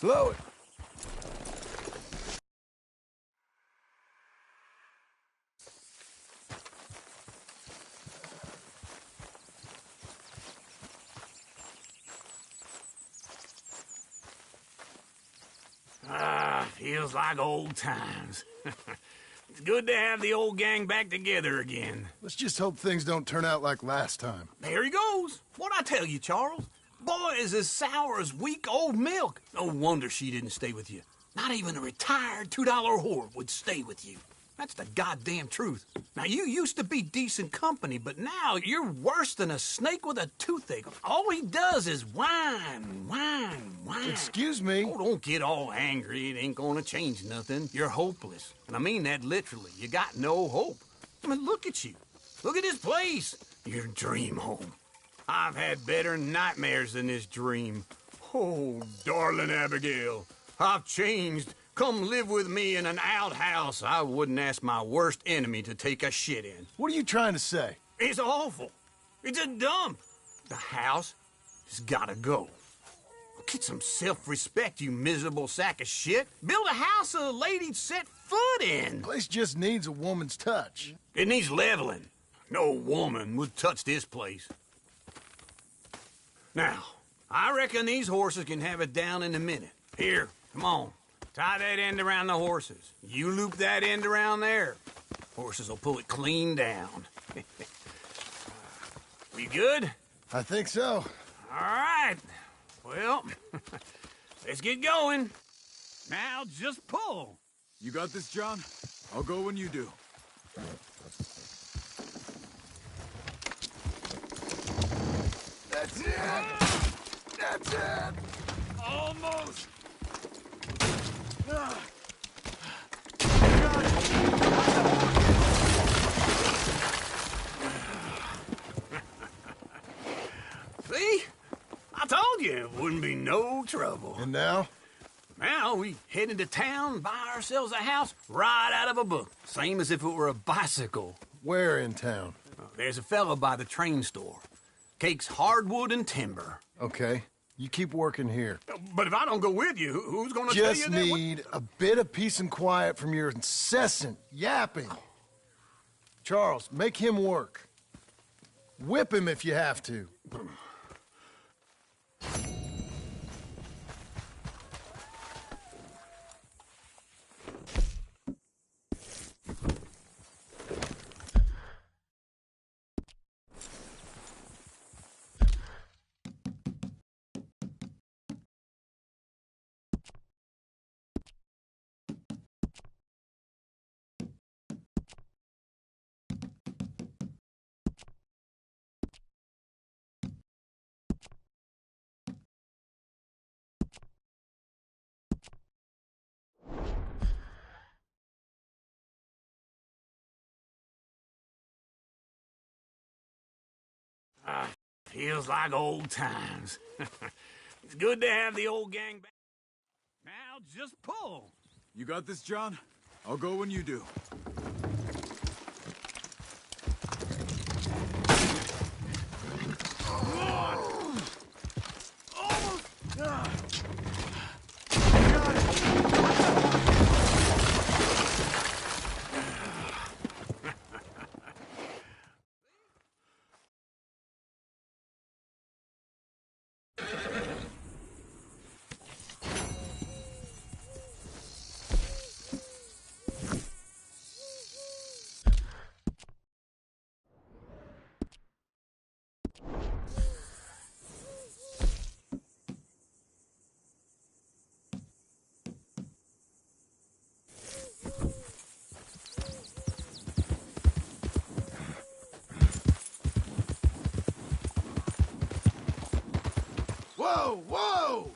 Slow it. Feels like old times. It's good to have the old gang back together again. Let's just hope things don't turn out like last time. There he goes. What'd I tell you, Charles? Boy is as sour as weak old milk. No wonder she didn't stay with you. Not even a retired $2 whore would stay with you. That's the goddamn truth. Now, you used to be decent company, but now you're worse than a snake with a toothache. All he does is whine, whine, whine. Excuse me? Oh, don't get all angry. It ain't gonna change nothing. You're hopeless. And I mean that literally. You got no hope. I mean, look at you. Look at this place. Your dream home. I've had better nightmares than this dream. Oh, darling Abigail, I've changed. Come live with me in an outhouse I wouldn't ask my worst enemy to take a shit in. What are you trying to say? It's awful. It's a dump. The house has gotta go. Get some self-respect, you miserable sack of shit. Build a house a lady'd set foot in. The place just needs a woman's touch. It needs leveling. No woman would touch this place. Now, I reckon these horses can have it down in a minute. Here, come on. Tie that end around the horses. You loop that end around there. Horses will pull it clean down. We good? I think so. All right. Well, let's get going. Now just pull. You got this, John? I'll go when you do. That's it! That's it! Almost. See? I told you it wouldn't be no trouble. And now? Now we head into town, buy ourselves a house right out of a book. Same as if it were a bicycle. Where in town? There's a fella by the train store. Cakes hardwood and timber. Okay. You keep working here. But if I don't go with you, who's gonna tell you Just that? need a bit of peace and quiet from your incessant yapping. Charles, make him work. Whip him if you have to. Feels like old times. It's good to have the old gang back. Now just pull. You got this, John? I'll go when you do. Whoa, whoa!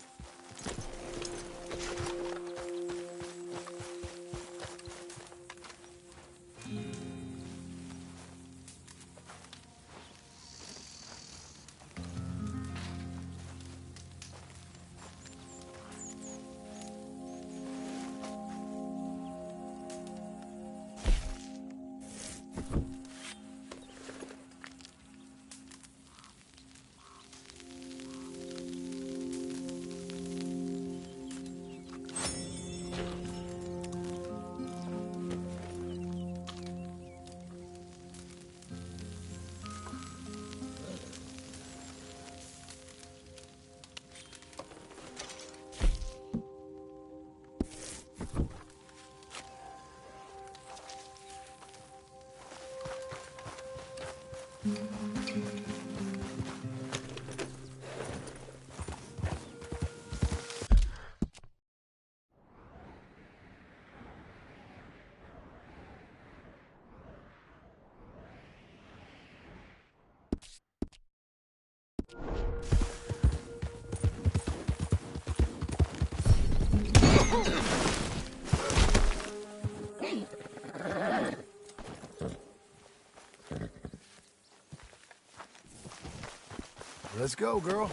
Let's go, girl.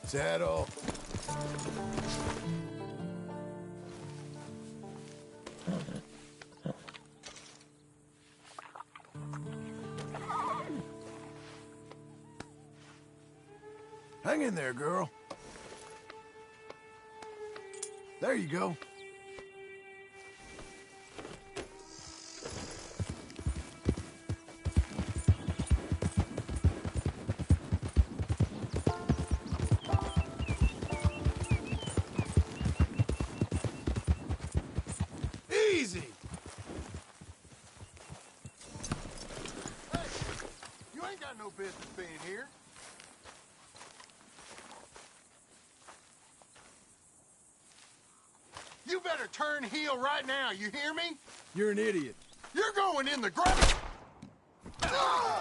Saddle. Hang in there, girl. There you go. Easy. Hey, you ain't got no business being here. You better turn heel right now, you hear me? You're an idiot. You're going in the ground! Oh!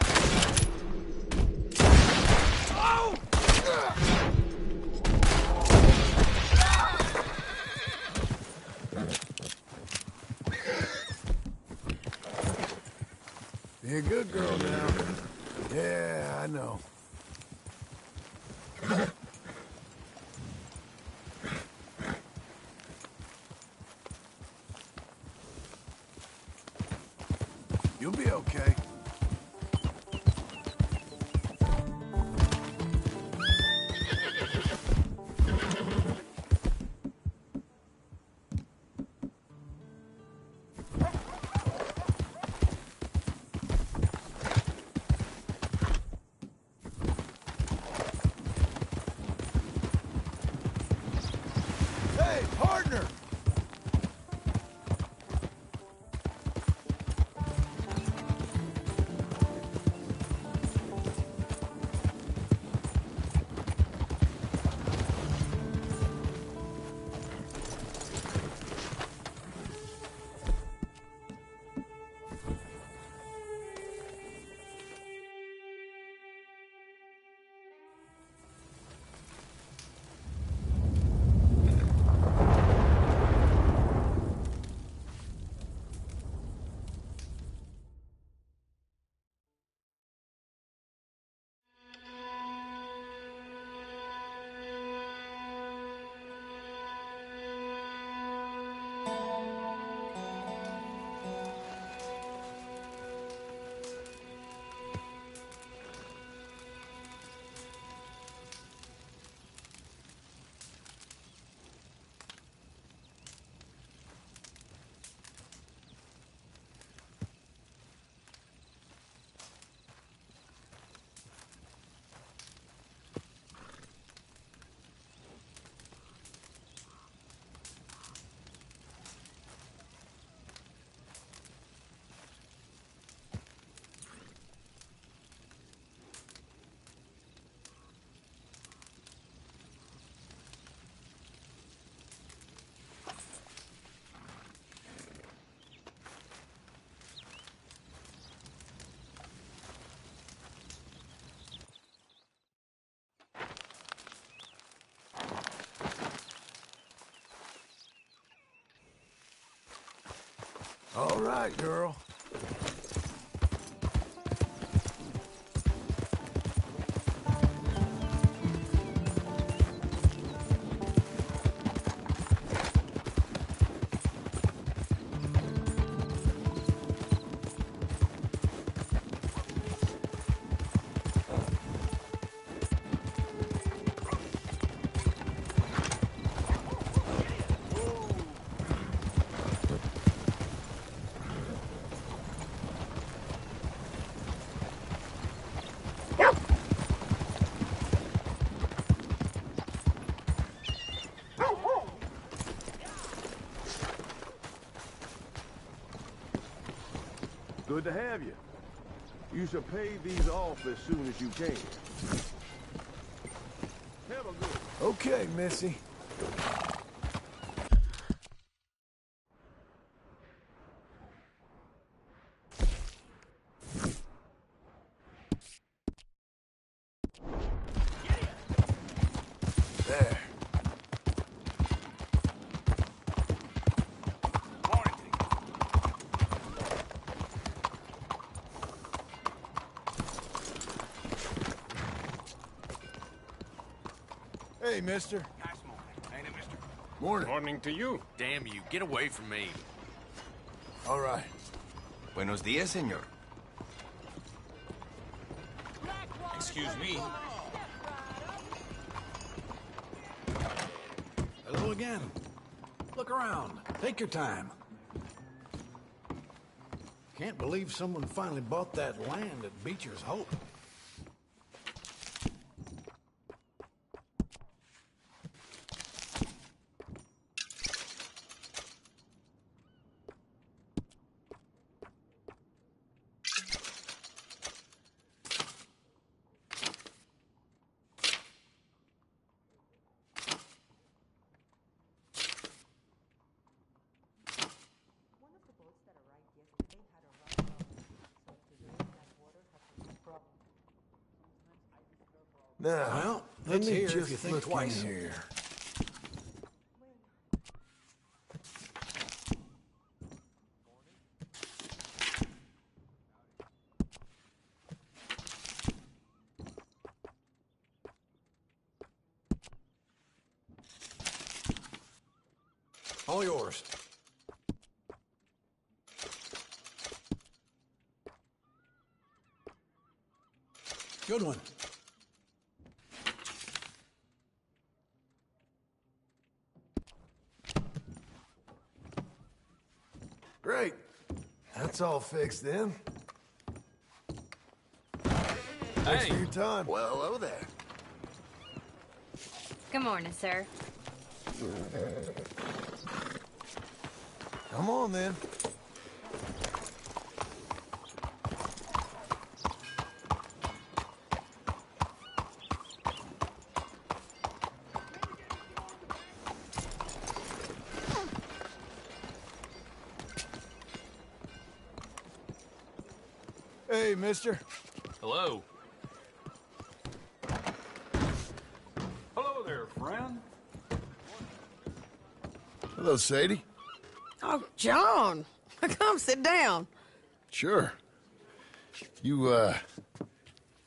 Be a good girl now. Yeah, I know. You'll be okay. Hey, partner! All right, girl. Good to have you. You should pay these off as soon as you can. Have a good. Okay, Missy. There. Hey, mister. Nice morning, ain't it, mister? Morning. Morning to you. Damn you, get away from me. All right. Buenos días, señor. Excuse me. Hello again. Look around. Take your time. Can't believe someone finally bought that land at Beecher's Hope. Now, Well, let it's me here if just you think look twice. in here. All yours. Good one. Great. That's all fixed then. Thanks for your time. Well, hello there. Good morning, sir. Come on then. Hey, mister. Hello. Hello there, friend. Hello, Sadie. Oh, John, come sit down. Sure. You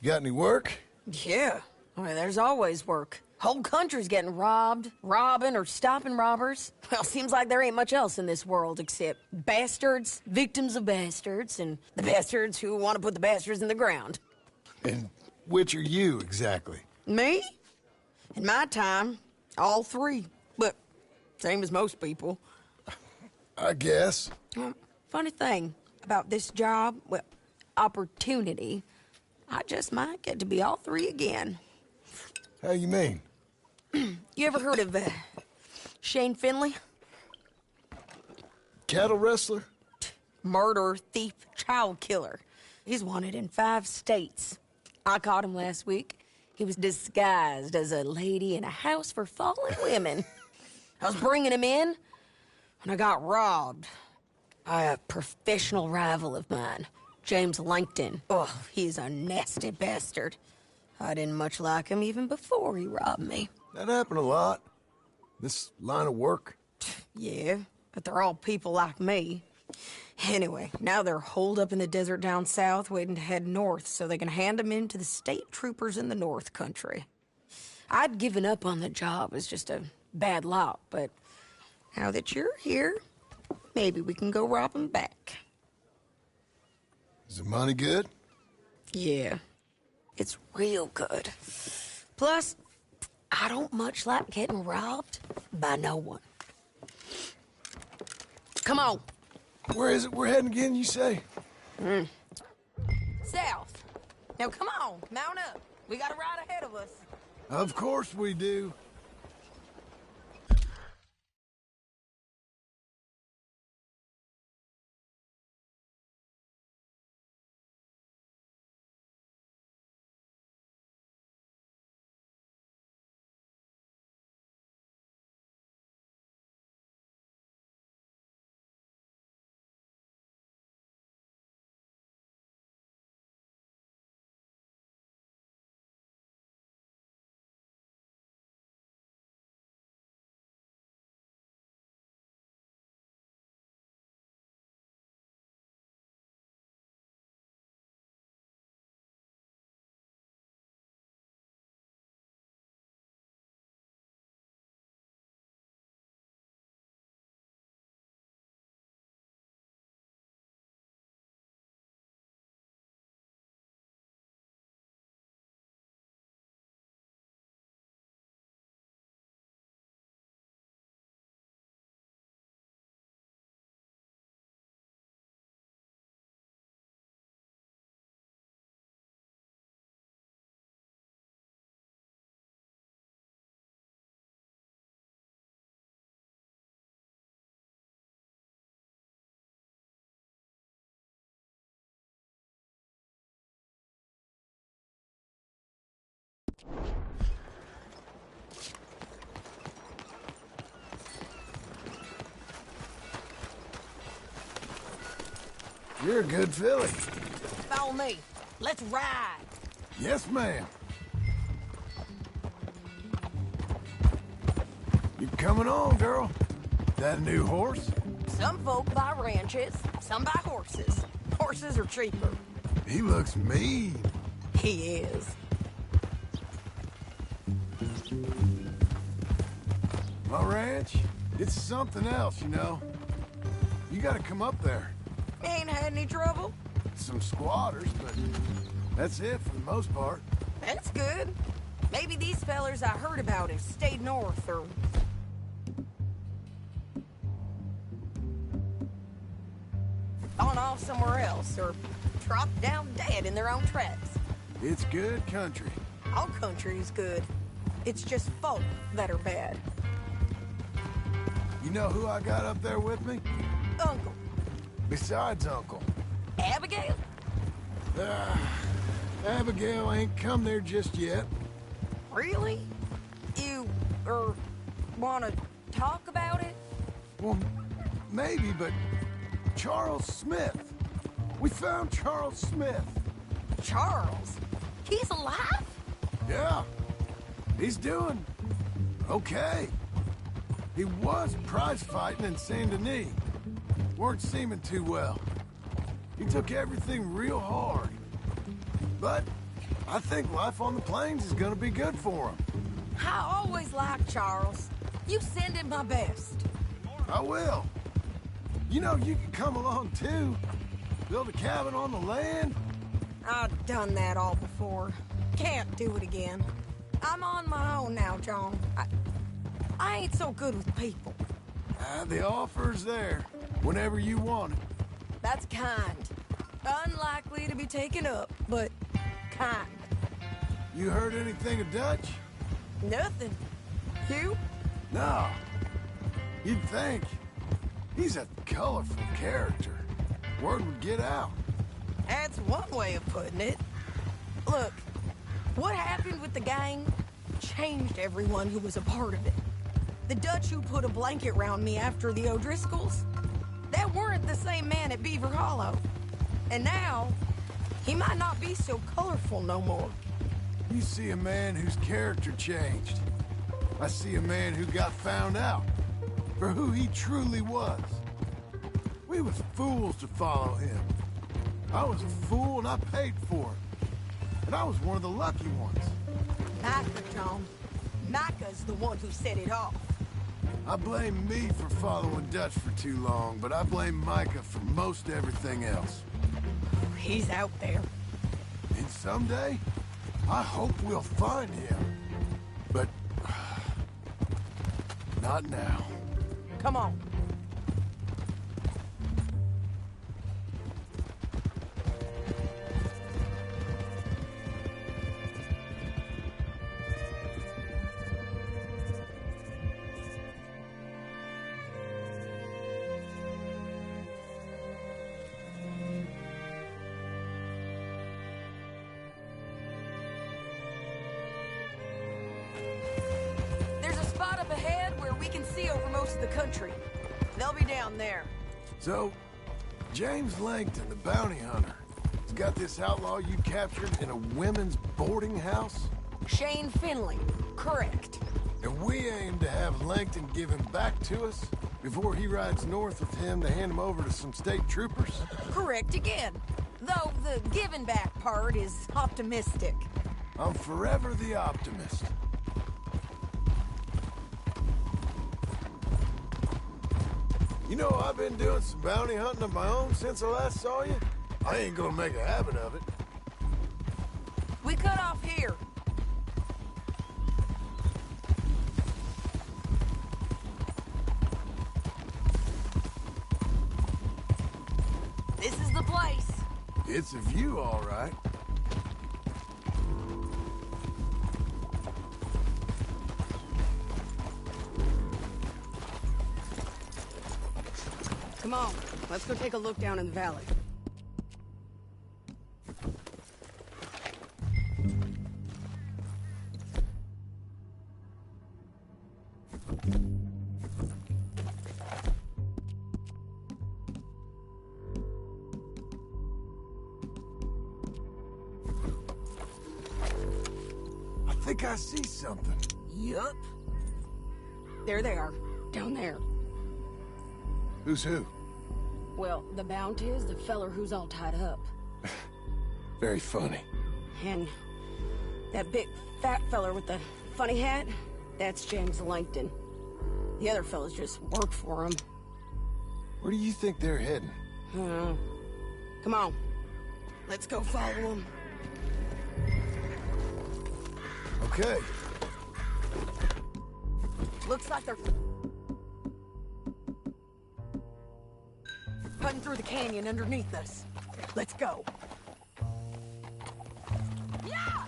got any work? Yeah, I mean, there's always work. Whole country's getting robbed, robbing, or stopping robbers. Well, seems like there ain't much else in this world except bastards, victims of bastards, and the bastards who want to put the bastards in the ground. And which are you, exactly? Me? In my time, all three. But same as most people. I guess. Funny thing about this job, well, opportunity, I just might get to be all three again. How you mean? You ever heard of Shane Finley? Cattle wrestler? Murderer, thief, child killer. He's wanted in 5 states. I caught him last week. He was disguised as a lady in a house for fallen women. I was bringing him in when I got robbed by a professional rival of mine, James Langton. Oh, he's a nasty bastard. I didn't much like him even before he robbed me. That happened a lot. This line of work. Yeah, but they're all people like me. Anyway, now they're holed up in the desert down south, waiting to head north so they can hand them in to the state troopers in the north country. I'd given up on the job as just a bad lot, but now that you're here, maybe we can go rob them back. Is the money good? Yeah, it's real good. Plus, I don't much like getting robbed by no one. Come on. Where is it we're heading again, you say? South. Now come on, mount up. We got a ride ahead of us. Of course we do. You're a good filly. Follow me. Let's ride. Yes, ma'am. You coming on, girl? That a new horse? Some folk buy ranches, some buy horses. Horses are cheaper. He looks mean. He is. My ranch, it's something else, you know. You gotta come up there. Ain't had any trouble? Some squatters, but that's it for the most part. That's good. Maybe these fellers I heard about have stayed north or... gone off somewhere else or dropped down dead in their own tracks. It's good country. All country is good. It's just folk that are bad. You know who I got up there with me? Uncle. Besides Uncle. Abigail? Abigail ain't come there just yet. Really? You, wanna talk about it? Well, maybe, but Charles Smith. We found Charles Smith. Charles? He's alive? Yeah. He's doing okay. He was prize fighting in Saint Denis. Weren't seeming too well. He took everything real hard. But I think life on the plains is gonna be good for him. I always liked Charles. You send him my best. I will. You know, you can come along too. Build a cabin on the land. I've done that all before. Can't do it again. I'm on my own now, John. I ain't so good with people. The offer's there whenever you want it. That's kind. Unlikely to be taken up, but kind. You heard anything of Dutch? Nothing. You? No. You'd think. He's a colorful character. Word would get out. That's one way of putting it. Look, what happened with the gang changed everyone who was a part of it. The Dutch who put a blanket round me after the O'Driscolls, that weren't the same man at Beaver Hollow. And now, he might not be so colorful no more. You see a man whose character changed. I see a man who got found out for who he truly was. We was fools to follow him. I was a fool and I paid for it. And I was one of the lucky ones. Micah, John. Micah's the one who set it off. I blame me for following Dutch for too long, but I blame Micah for most everything else. He's out there. And someday, I hope we'll find him. But not now. Come on. The country. They'll be down there. So, James Langton, the bounty hunter, has got this outlaw you captured in a women's boarding house? Shane Finley. Correct. And we aim to have Langton give him back to us before he rides north with him to hand him over to some state troopers? Correct again. Though the giving back part is optimistic. I'm forever the optimist. You know, I've been doing some bounty hunting of my own since I last saw you. I ain't gonna make a habit of it. We cut off here. This is the place. It's a view, all right. Come on, let's go take a look down in the valley. think I see something. Yup. There they are, down there. Who's who? Well, the bounty is the feller who's all tied up. Very funny. And that big fat feller with the funny hat, that's James Langton. The other fellas just work for him. Where do you think they're heading? Come on. Let's go follow them. Okay. Looks like they're cutting through the canyon underneath us. Let's go. Yeah!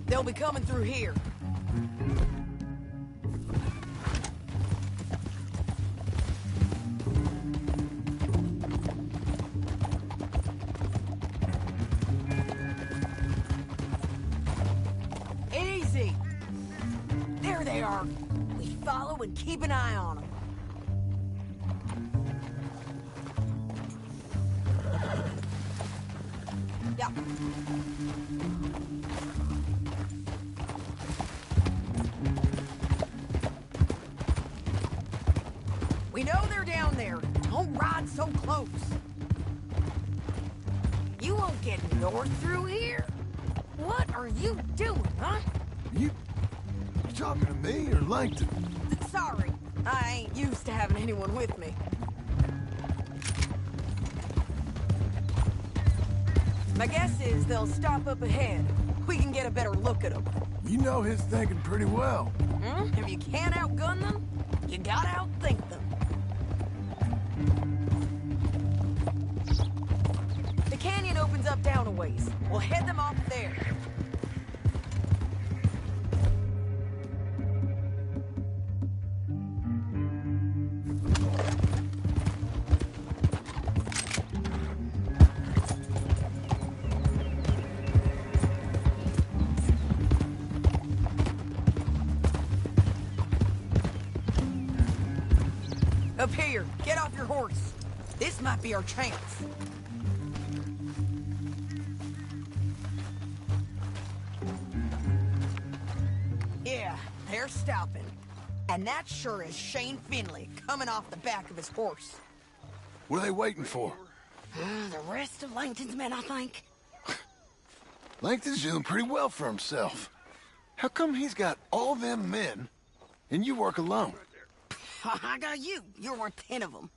They'll be coming through here. Easy. There they are. We follow and keep an eye on them. Yep. We know they're down there. Don't ride so close. You won't get north through here? What are you doing, huh? You talking to me or Langton? Sorry, I ain't used to having anyone with me. My guess is they'll stop up ahead. We can get a better look at them. You know his thinking pretty well. If you can't outgun them, you gotta outthink them. The canyon opens up down a ways. We'll head them off there. Up here, get off your horse. This might be our chance. Yeah, they're stopping. And that sure is Shane Finley coming off the back of his horse. What are they waiting for? The rest of Langton's men, I think. Langton's doing pretty well for himself. How come he's got all them men and you work alone? I got you. You're worth 10 of them.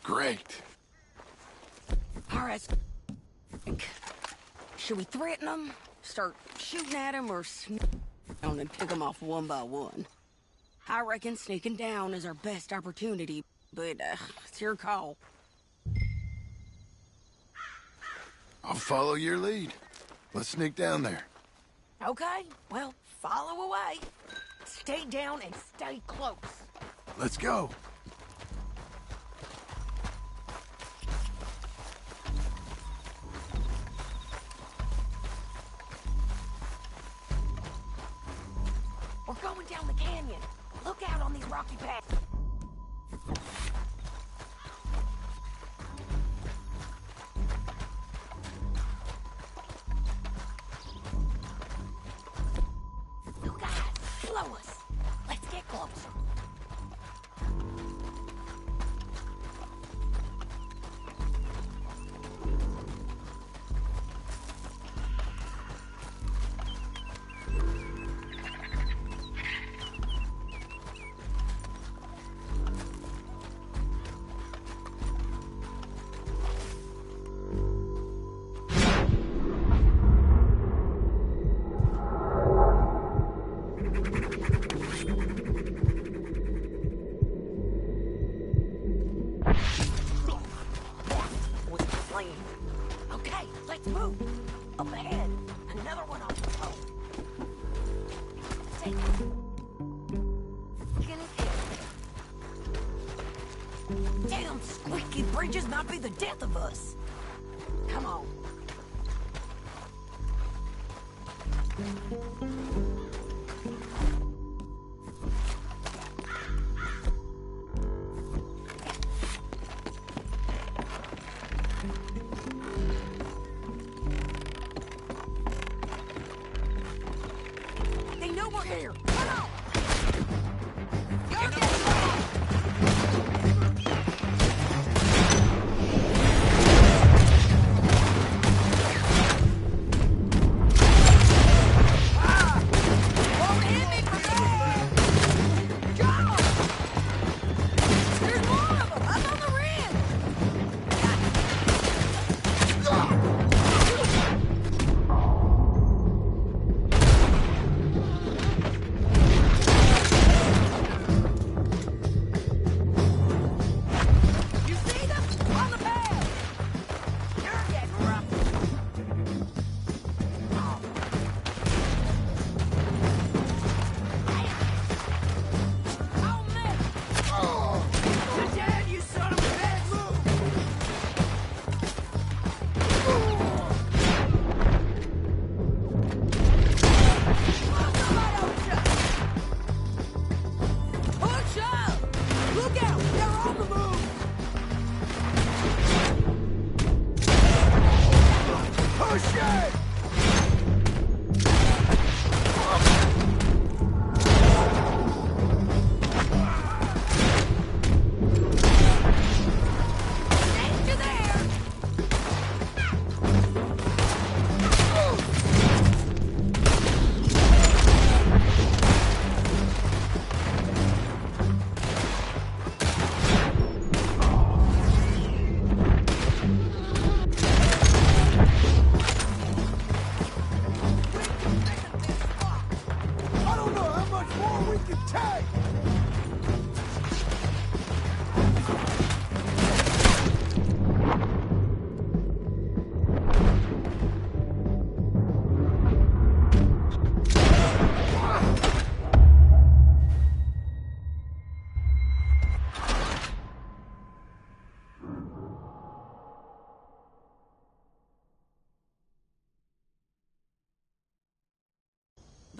Great. All right. Should we threaten them? Start shooting at them or down and pick them off one by one? I reckon sneaking down is our best opportunity, but it's your call. I'll follow your lead. Let's sneak down there. Okay, well, follow away. Stay down and stay close. Let's go. We're going down the canyon. Look out on these rocky paths. You guys, slow us. Let's get closer. Okay, let's move. Up ahead, another one off the road. Take it. Damn squeaky bridges might be the death of us. Come on.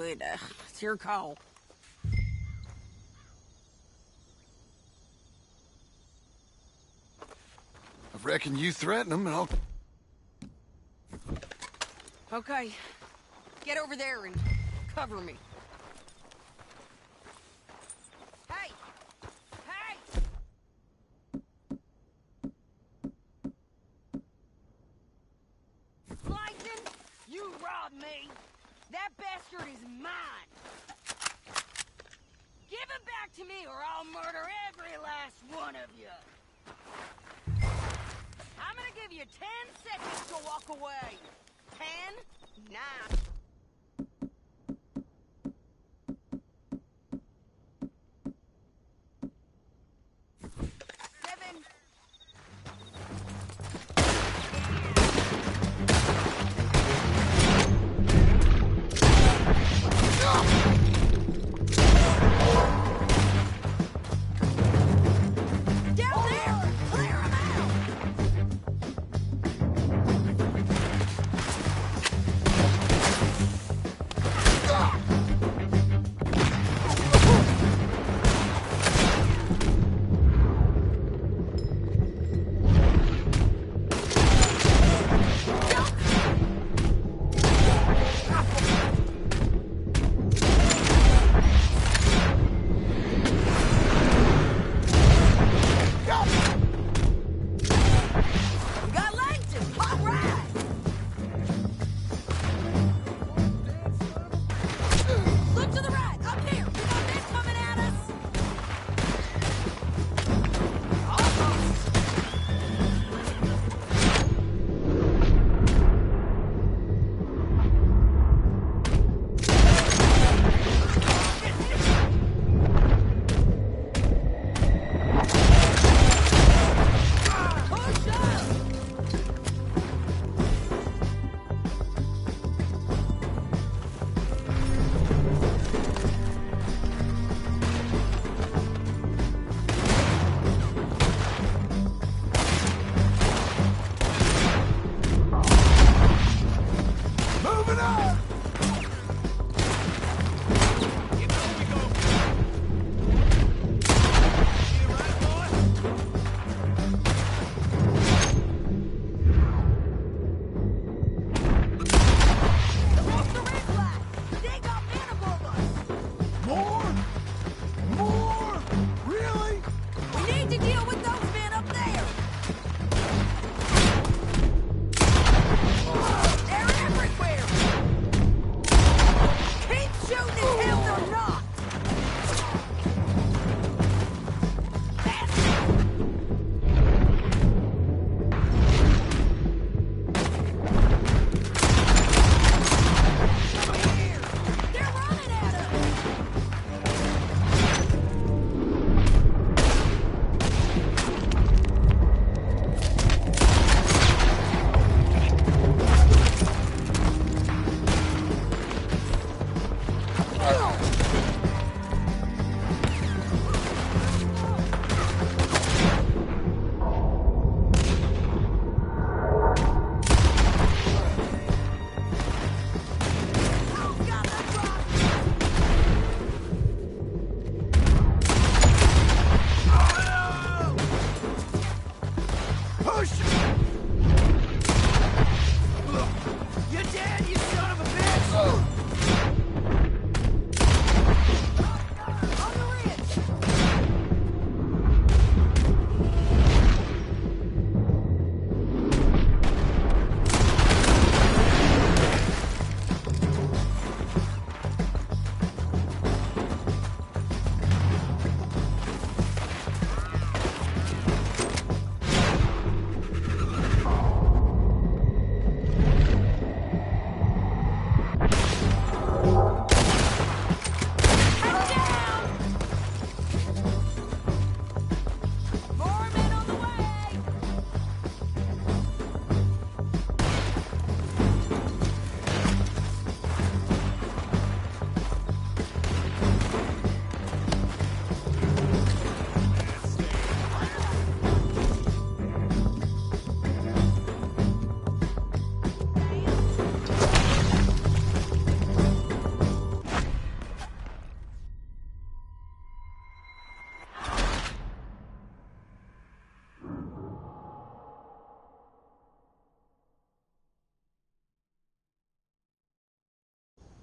But, it's your call. I reckon you threaten him and I'll... Okay. Get over there and cover me. Hey! Hey! Slicing, you robbed me. That bastard is mine. Give it back to me or I'll murder every last one of you. I'm gonna give you 10 seconds to walk away. 10, 9...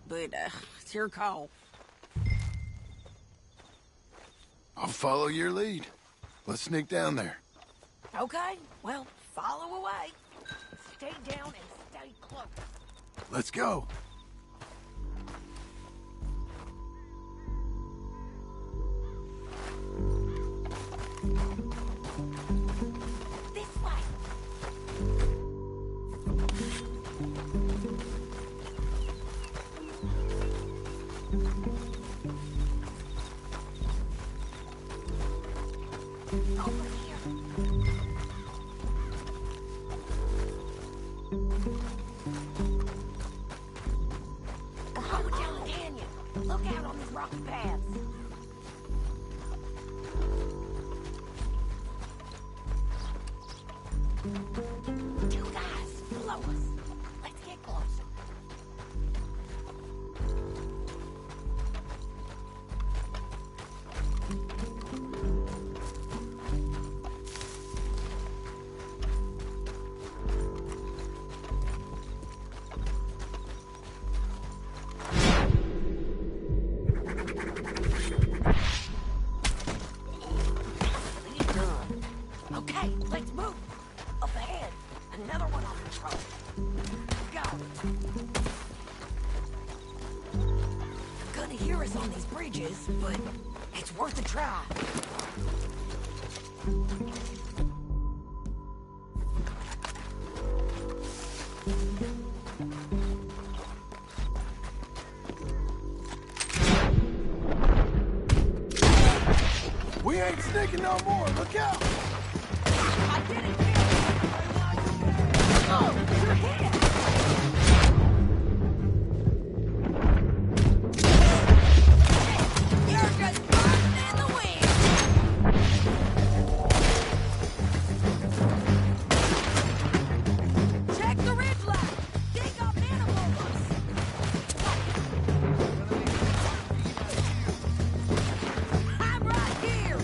but it's your call. I'll follow your lead. Let's sneak down there. Okay, well, follow away. Stay down and stay close. Let's go. This way. Over here. We're going down the canyon. Look out on these rocky paths. Two guys below us. Let's get closer. He's done. Okay, let's move. Up ahead, another one on patrol. Go. Gonna hear us on these bridges, but it's worth a try. We ain't sneaking no more. Look out. I did it, Bill! Oh, you're hit! You're just burning in the wind! Check the ridgeline! They got men above us! I'm right here!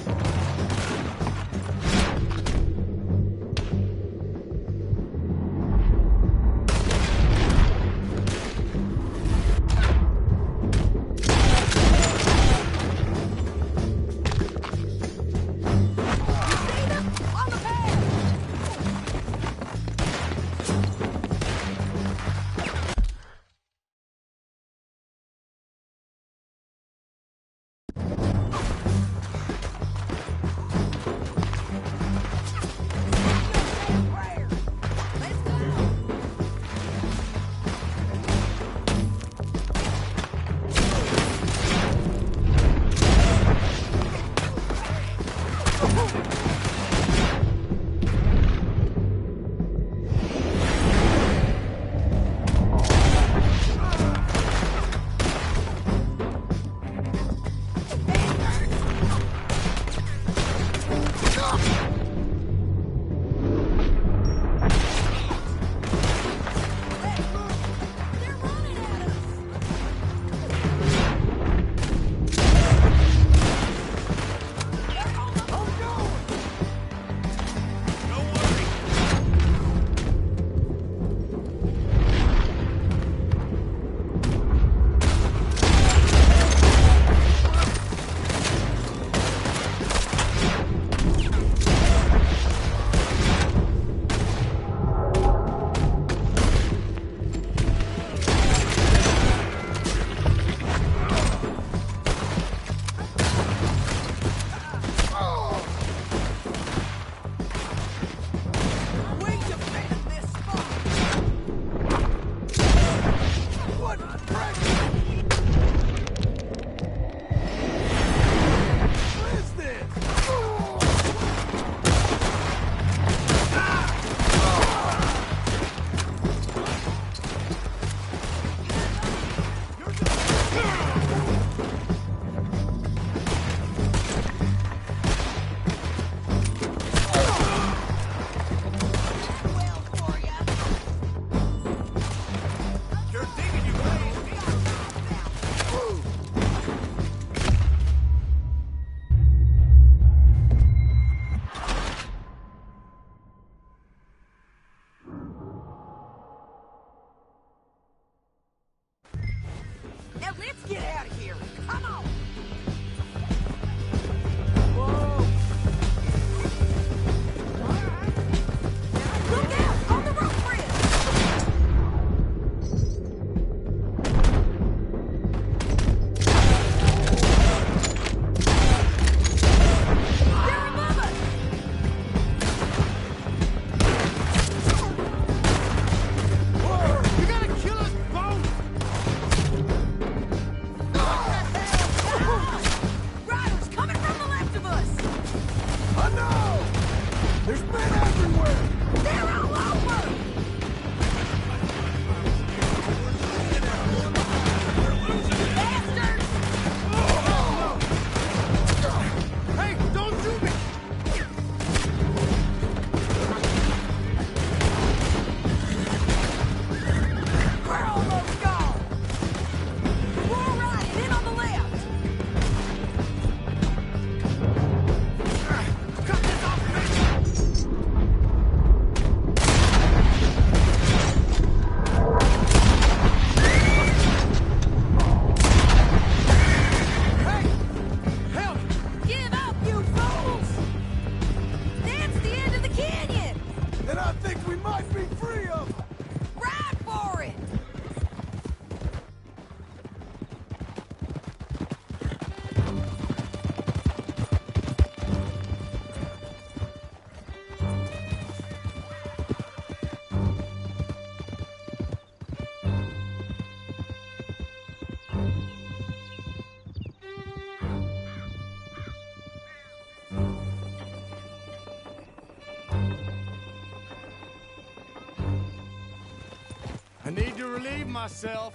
need to relieve myself.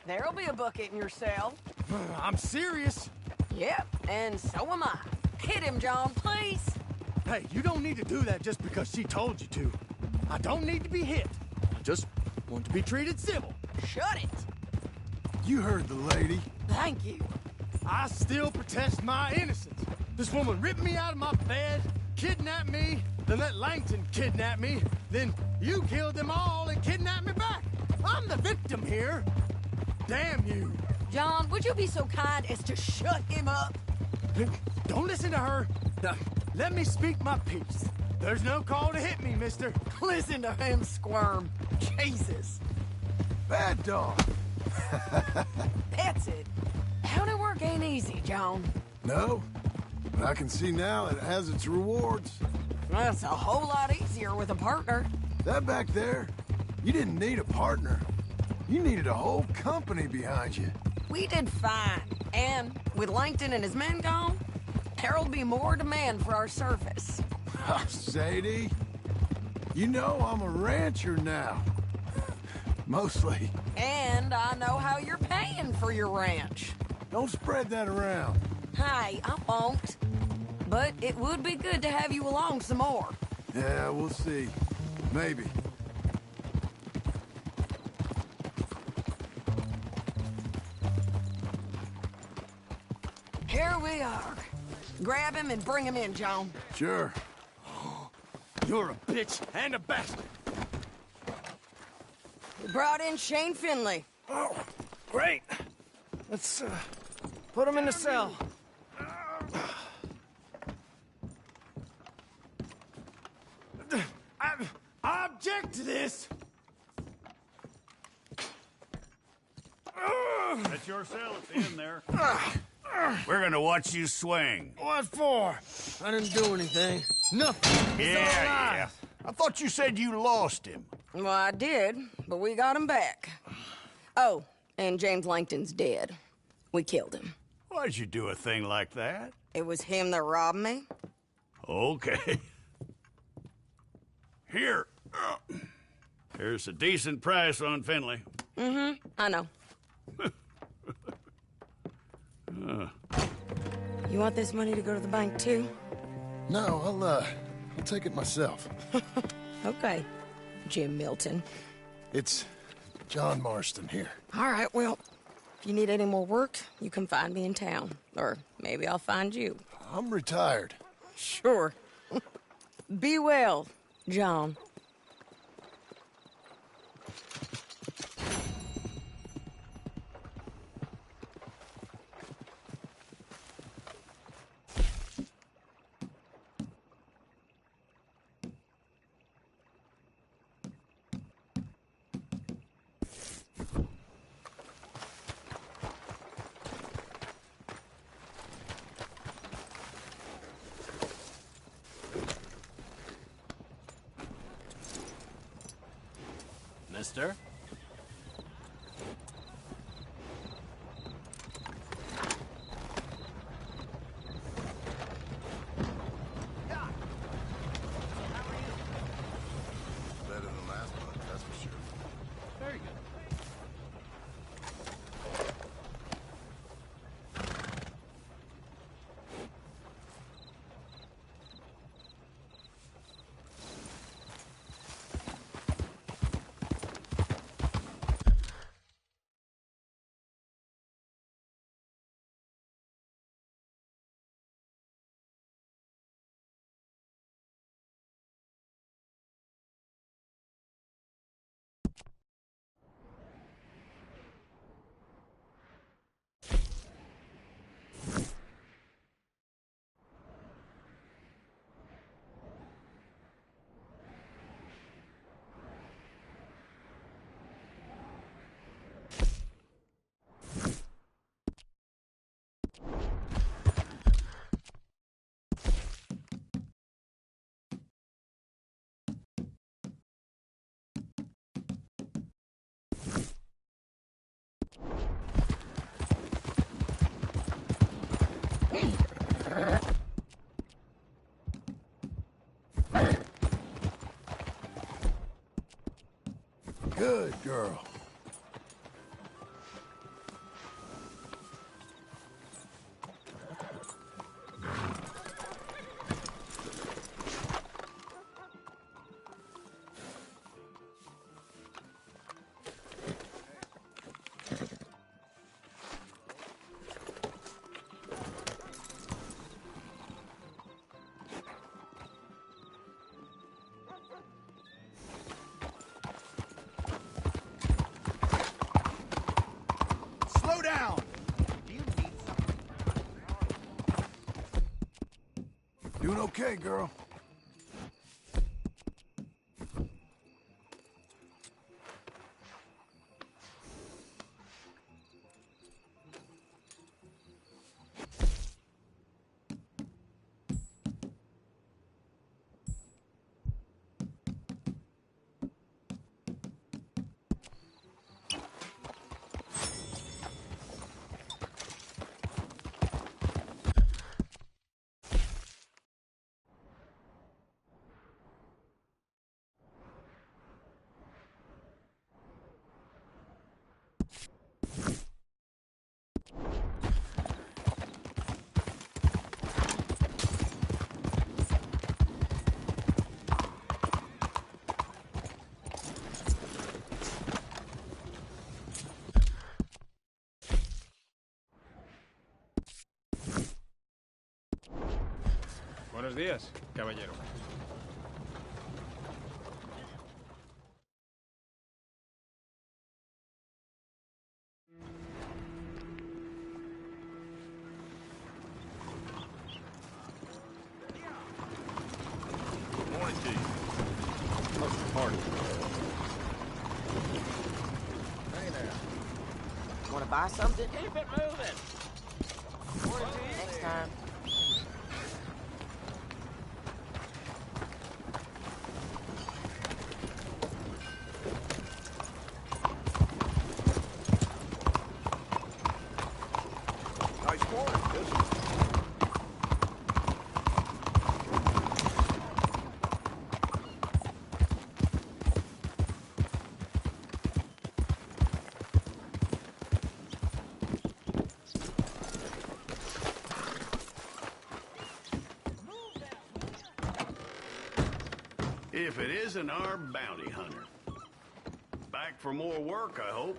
There'll be a bucket in your cell. I'm serious. Yep, and so am I. Hit him, John, please. Hey, you don't need to do that just because she told you to. I don't need to be hit. I just want to be treated civil. Shut it. You heard the lady. Thank you. I still protest my innocence. This woman ripped me out of my bed, kidnapped me, then let Langton kidnap me, then you killed them all and kidnapped me back. I'm the victim here. Damn you. John, would you be so kind as to shut him up? Don't listen to her. Let me speak my piece. There's no call to hit me, mister. Listen to him squirm. Jesus. Bad dog. That's it. County work ain't easy, John. No, but I can see now it has its rewards. That's a whole lot easier with a partner. That back there, you didn't need a partner. You needed a whole company behind you. We did fine. And with Langton and his men gone, there'll be more demand for our service. Sadie, you know I'm a rancher now. Mostly. And I know how you're paying for your ranch. Don't spread that around. Hey, I won't. But it would be good to have you along some more. Yeah, we'll see. Maybe. Here we are. Grab him and bring him in, John. Sure. You're a bitch and a bastard. We brought in Shane Finley. Oh, great. Let's put him in the cell. I object to this. That's your cell at the end there. We're gonna watch you swing. What for? I didn't do anything. Nothing. It's all lies. I thought you said you lost him. Well, I did, but we got him back. Oh, and James Langton's dead. We killed him. Why'd you do a thing like that? It was him that robbed me. Okay. Here. Here's a decent price on Finley. I know. You want this money to go to the bank, too? No, I'll take it myself. Okay, Jim Milton. It's John Marston here. All right, well, if you need any more work, you can find me in town. Or maybe I'll find you. I'm retired. Sure. Be well, John. Mister? Better than last month, that's for sure. Very good. Good. girl. Slow down! Doing okay, girl. Buenos días, caballero. Morning to you. How's the party? Hey there. Want to buy something? Keep it moving. Morning to you. Next time. Nice morning, isn't it? If it isn't our bounty hunter. Back for more work, I hope.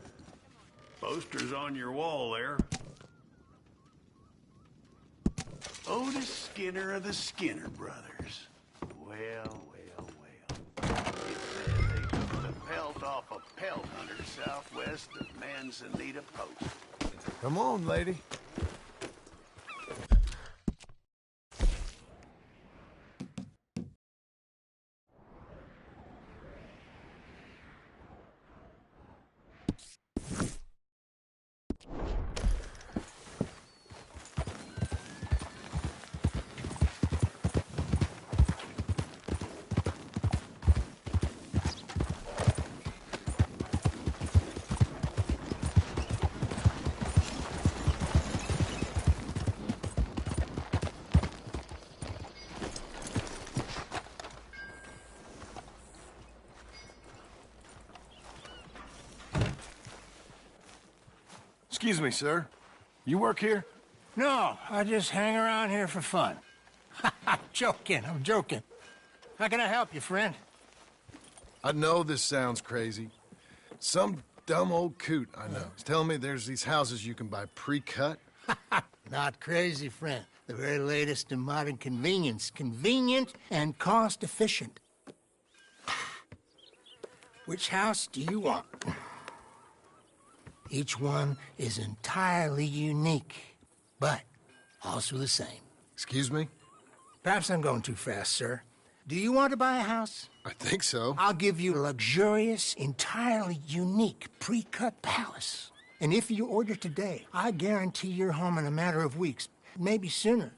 Posters on your wall there. Otis Skinner of the Skinner Brothers. Well. It says they took the pelt off a pelt hunter southwest of Manzanita Post. Come on, lady. Excuse me, sir. You work here? No, I just hang around here for fun. I'm joking. How can I help you, friend? I know this sounds crazy. Some dumb old coot I know is telling me there's these houses you can buy pre-cut. Not crazy, friend. The very latest in modern convenience. Convenient and cost-efficient. Which house do you want? Each one is entirely unique, but also the same. Excuse me? Perhaps I'm going too fast, sir. Do you want to buy a house? I think so. I'll give you a luxurious, entirely unique pre-cut palace. And if you order today, I guarantee your home in a matter of weeks, maybe sooner.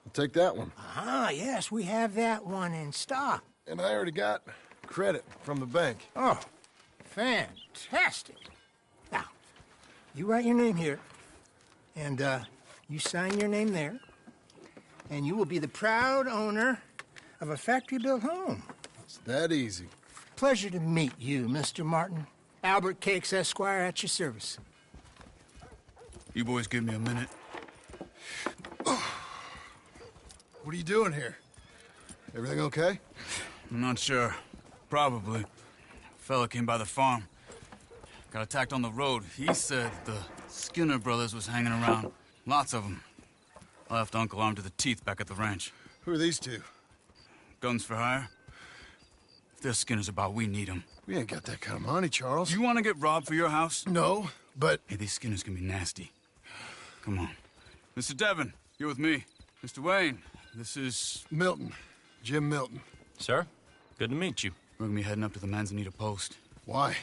I'll take that one. Ah, yes, we have that one in stock. And I already got credit from the bank. Oh, fantastic. Now, you write your name here, and you sign your name there, and you will be the proud owner of a factory-built home. It's that easy. Pleasure to meet you, Mr. Martin. Albert Cakes, Esquire, at your service. You boys give me a minute. What are you doing here? Everything okay? I'm not sure. Probably. Fella came by the farm. Got attacked on the road. He said the Skinner brothers was hanging around. Lots of them. I left Uncle armed to the teeth back at the ranch. Who are these two? Guns for hire? If there's Skinners about, we need them. We ain't got that kind of money, Charles. You want to get robbed for your house? No, but... Hey, these Skinners can be nasty. Come on. Mr. Devon, you're with me. Mr. Wayne, this is... Milton. Jim Milton. Sir, good to meet you. We're gonna be heading up to the Manzanita post. Why?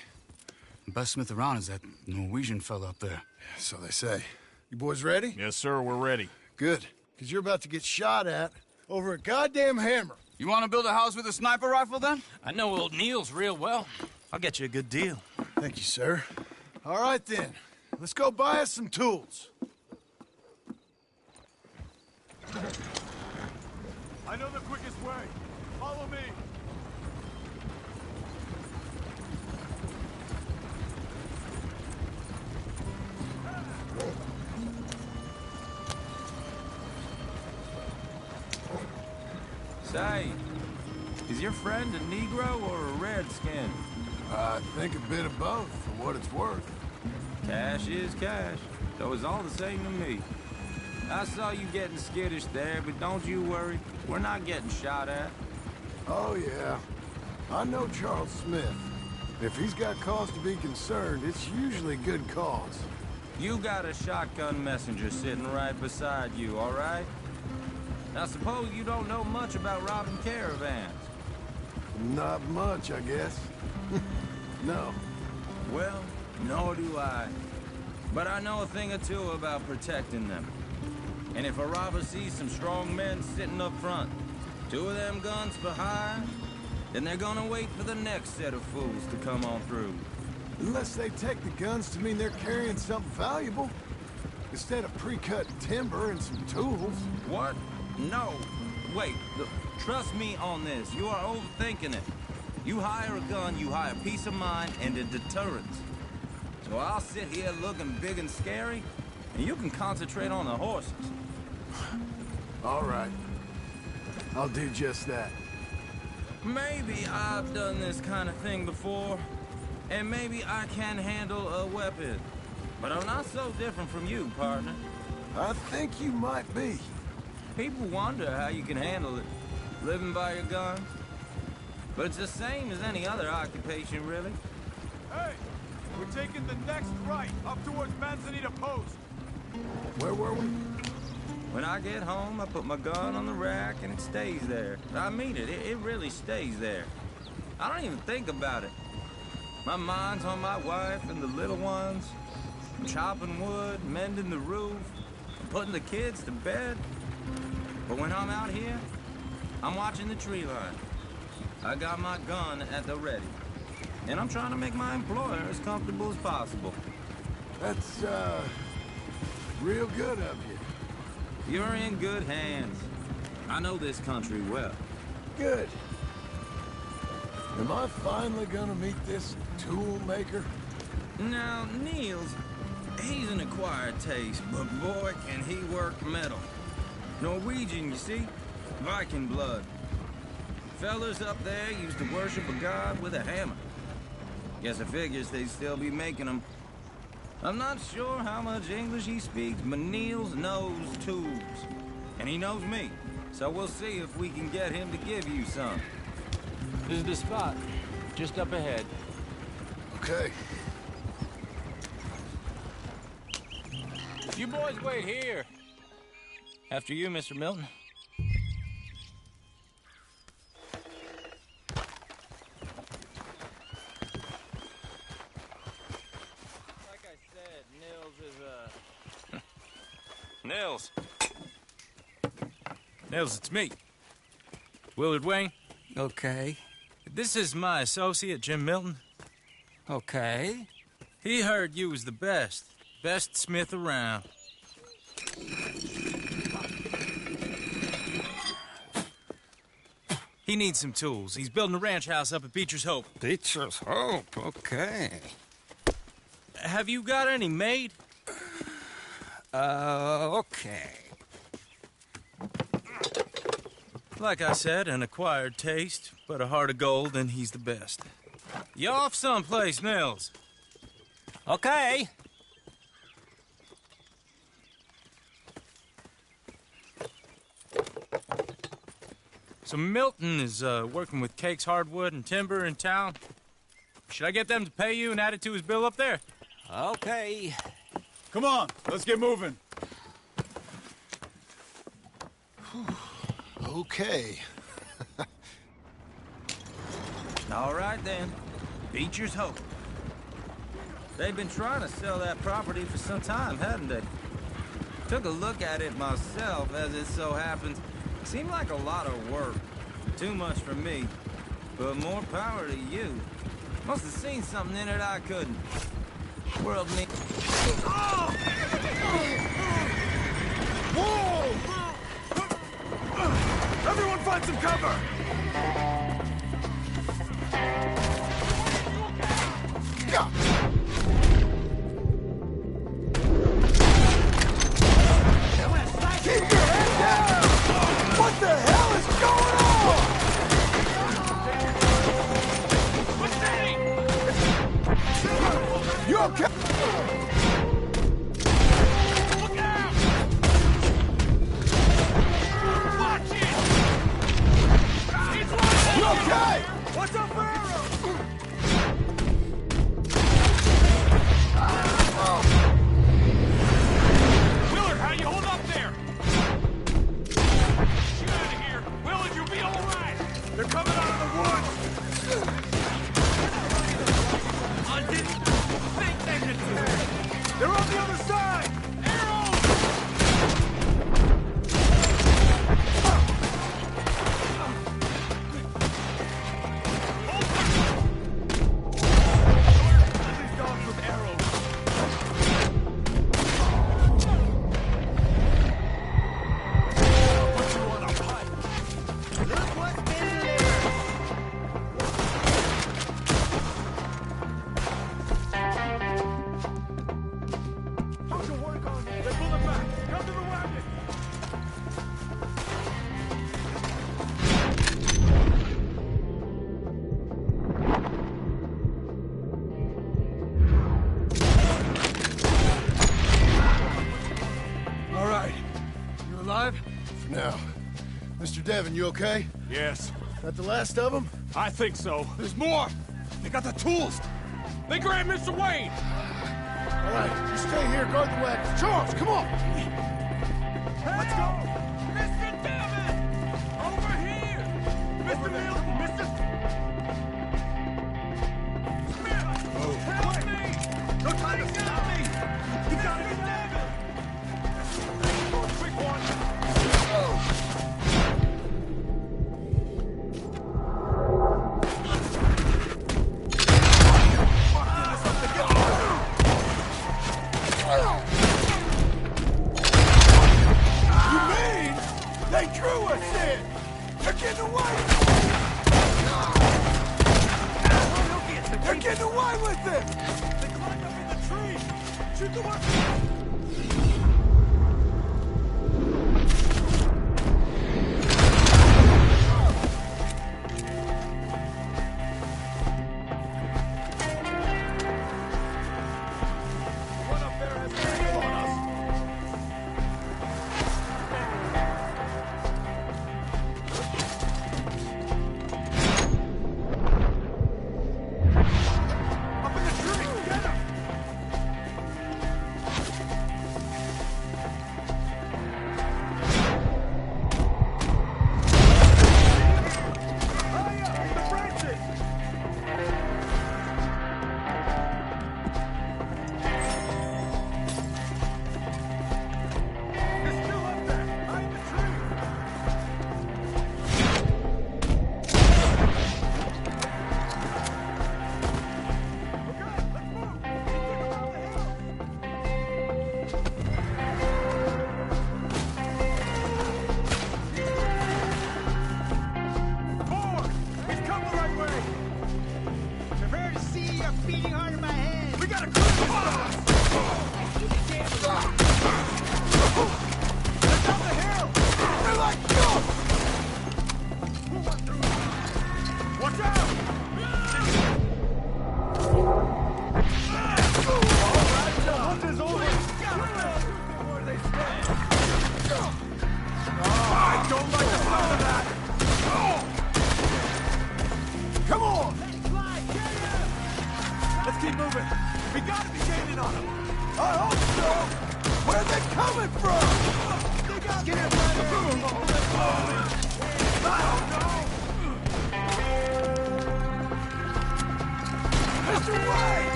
The best smith around is that Norwegian fella up there. So they say. You boys ready? Yes, sir, we're ready. Good. Because you're about to get shot at over a goddamn hammer. You want to build a house with a sniper rifle, then? I know old Neil's real well. I'll get you a good deal. Thank you, sir. All right, then. Let's go buy us some tools. I know the quickest way. Follow me. Say, is your friend a Negro or a Redskin? I think a bit of both, for what it's worth. Cash is cash, so it's all the same to me. I saw you getting skittish there, but don't you worry. We're not getting shot at. Oh, yeah. I know Charles Smith. If he's got cause to be concerned, it's usually good cause. You got a shotgun messenger sitting right beside you, all right? Now, suppose you don't know much about robbing caravans. Not much, I guess. No. Well, nor do I. But I know a thing or two about protecting them. And if a robber sees some strong men sitting up front, 2 of them guns for hire, then they're gonna wait for the next set of fools to come on through. Unless they take the guns to mean they're carrying something valuable. Instead of pre-cut timber and some tools. What? No. Wait, look, trust me on this. You are overthinking it. You hire a gun, you hire peace of mind and a deterrence. So I'll sit here looking big and scary, and you can concentrate on the horses. All right. I'll do just that. Maybe I've done this kind of thing before, and maybe I can handle a weapon. But I'm not so different from you, partner. I think you might be. People wonder how you can handle it, living by your gun. But it's the same as any other occupation, really. Hey, we're taking the next right, up towards Manzanita Post. Where were we? When I get home, I put my gun on the rack and it stays there. I mean it, it really stays there. I don't even think about it. My mind's on my wife and the little ones. I'm chopping wood, mending the roof, putting the kids to bed. But when I'm out here, I'm watching the tree line. I got my gun at the ready. And I'm trying to make my employer as comfortable as possible. That's, real good of you. You're in good hands. I know this country well. Good. Am I finally gonna meet this tool maker? Now, Niels, he's an acquired taste, but boy, can he work metal. Norwegian, you see? Viking blood. Fellas up there used to worship a god with a hammer. Guess I figures they'd still be making them. I'm not sure how much English he speaks, but Niels knows tools. And he knows me. So we'll see if we can get him to give you some. This is the spot. Just up ahead. Okay. You boys wait here. After you, Mr. Milton. Like I said, Nils is, Nils. Nils, it's me. Willard Wayne. Okay. This is my associate, Jim Milton. Okay. He heard you was the best. Best smith around. He needs some tools. He's building a ranch house up at Beecher's Hope. Beecher's Hope, okay. Have you got any made? Okay. Like I said, an acquired taste, but a heart of gold, and he's the best. You off someplace, Mills? Okay. So Milton is working with Cake's Hardwood and Timber in town. Should I get them to pay you and add it to his bill up there? Okay. Come on, let's get moving. Okay. All right, then. Beecher's hope. They've been trying to sell that property for some time, hadn't they? Took a look at it myself, as it so happens. Seemed like a lot of work. Too much for me. But more power to you. Must have seen something in it I couldn't. World needs... Whoa! Everyone find some cover! Keep your head down! What the hell is going on? You okay? Look out! Watch it! You okay? What's up, Arrow? Willard, how you hold up there? Get out of here. Willard, you'll be all right. They're coming out of the woods. I didn't think they could do it. They're on the other side. Arrows! These dogs with arrows. Put you on a pipe. Look what's been delivered. How's your work on that? They're pulling back. Come to the wagon. All right. You alive? For now. Mr. Devon, you okay? Yes, That the last of them? I think so. There's more! They got the tools! They grabbed Mr. Wayne! All right, you stay here, guard the wagon. Charles, come on! Let's go! Mr. Devon! Over here! Mr. Milton! Mr. Smith! Help me! No time to stop me! You got it, Devon! Quick one!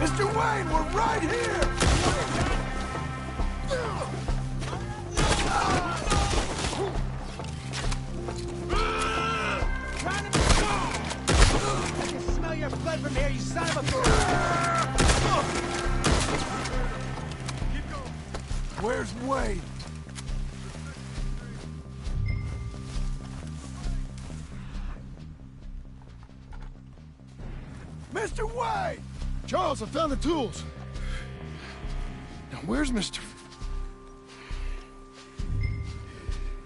Mr. Wayne, we're right here! I can smell your blood from here, you son of a... Keep going. Where's Wayne? Mr. Wayne! Charles, I found the tools. Now, where's Mr...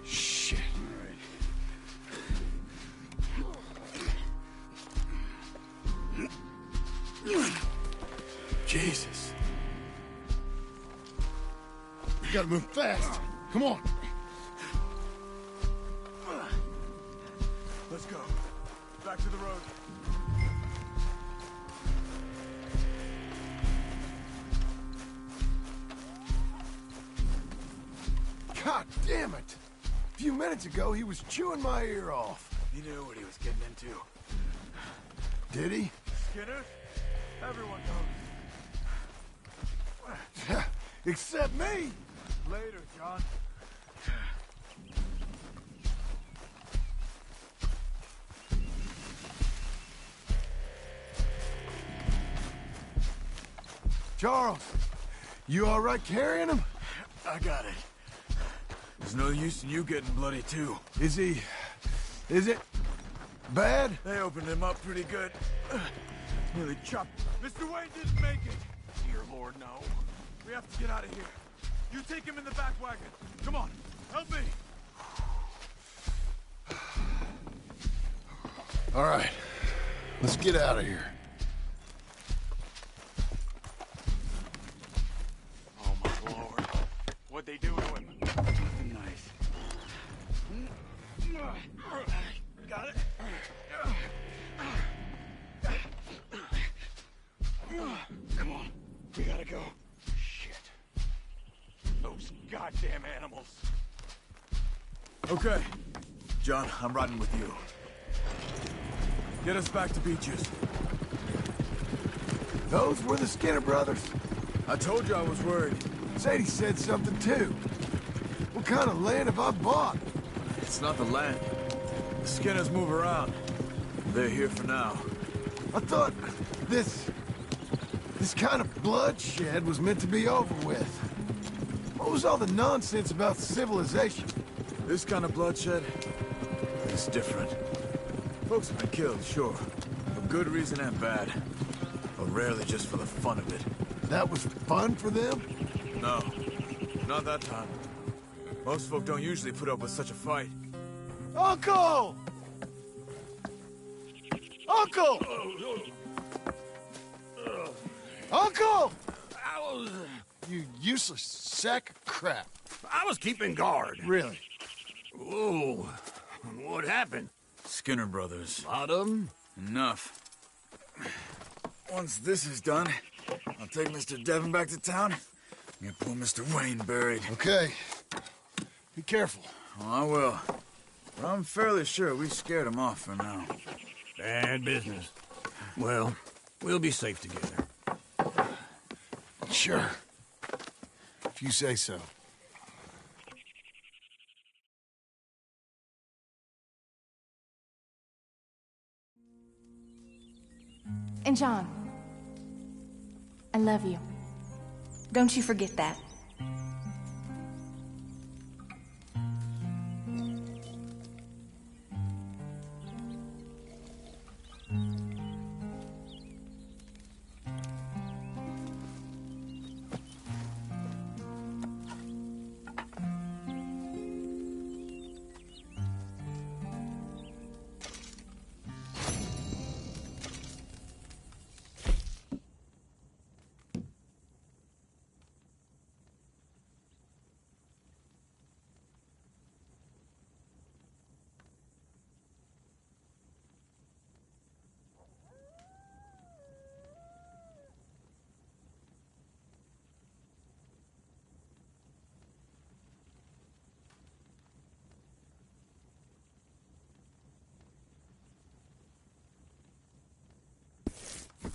Shit. Jesus. You gotta move fast. Come on. Let's go. Back to the road. God damn it! A few minutes ago, he was chewing my ear off. He knew what he was getting into. Did he? Skinner? Everyone knows. Except me! Later, John. Charles, you all right carrying him? I got it. There's no use in you getting bloody, too. Is it bad? They opened him up pretty good. Nearly chopped. Mr. Wayne didn't make it. Dear Lord, no. We have to get out of here. You take him in the back wagon. Come on, help me. All right, let's get out of here. Oh, my Lord. What'd they do to him? Nothing nice. Got it? Come on. We gotta go. Shit. Those goddamn animals. Okay. John, I'm riding with you. Get us back to Beaches. Those were the Skinner brothers. I told you I was worried. Sadie said something too. What kind of land have I bought? It's not the land. The Skinners move around. They're here for now. I thought this kind of bloodshed was meant to be over with. What was all the nonsense about civilization? This kind of bloodshed is different. Folks have been killed, sure. For good reason and bad. But rarely just for the fun of it. That was fun for them? No. Not that time. Most folk don't usually put up with such a fight. Uncle! Uncle! Uncle! You useless sack of crap. I was keeping guard. Really? Whoa. What happened? Skinner brothers. A lot of them? Enough. Once this is done, I'll take Mr. Devon back to town and get poor Mr. Wayne buried. Okay. Be careful. Oh, I will. But I'm fairly sure we scared him off for now. Bad business. Well, we'll be safe together. Sure. If you say so. And John, I love you. Don't you forget that.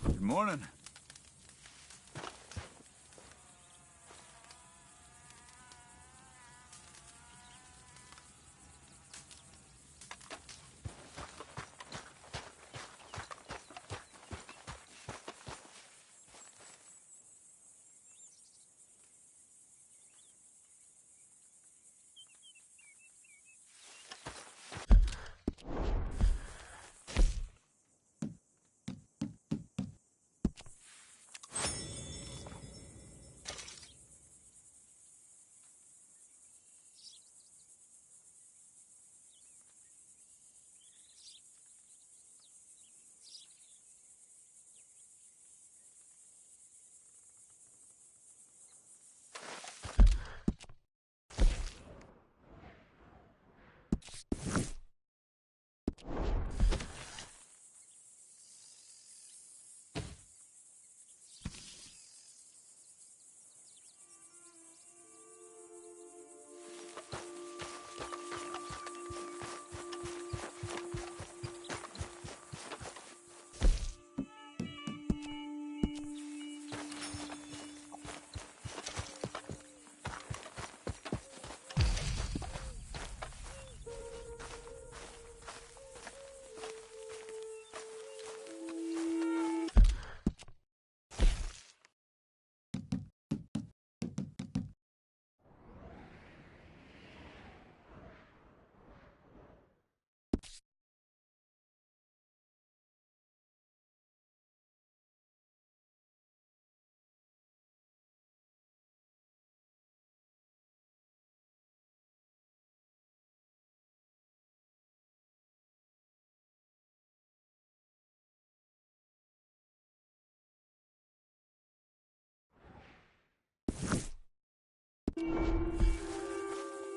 Good morning.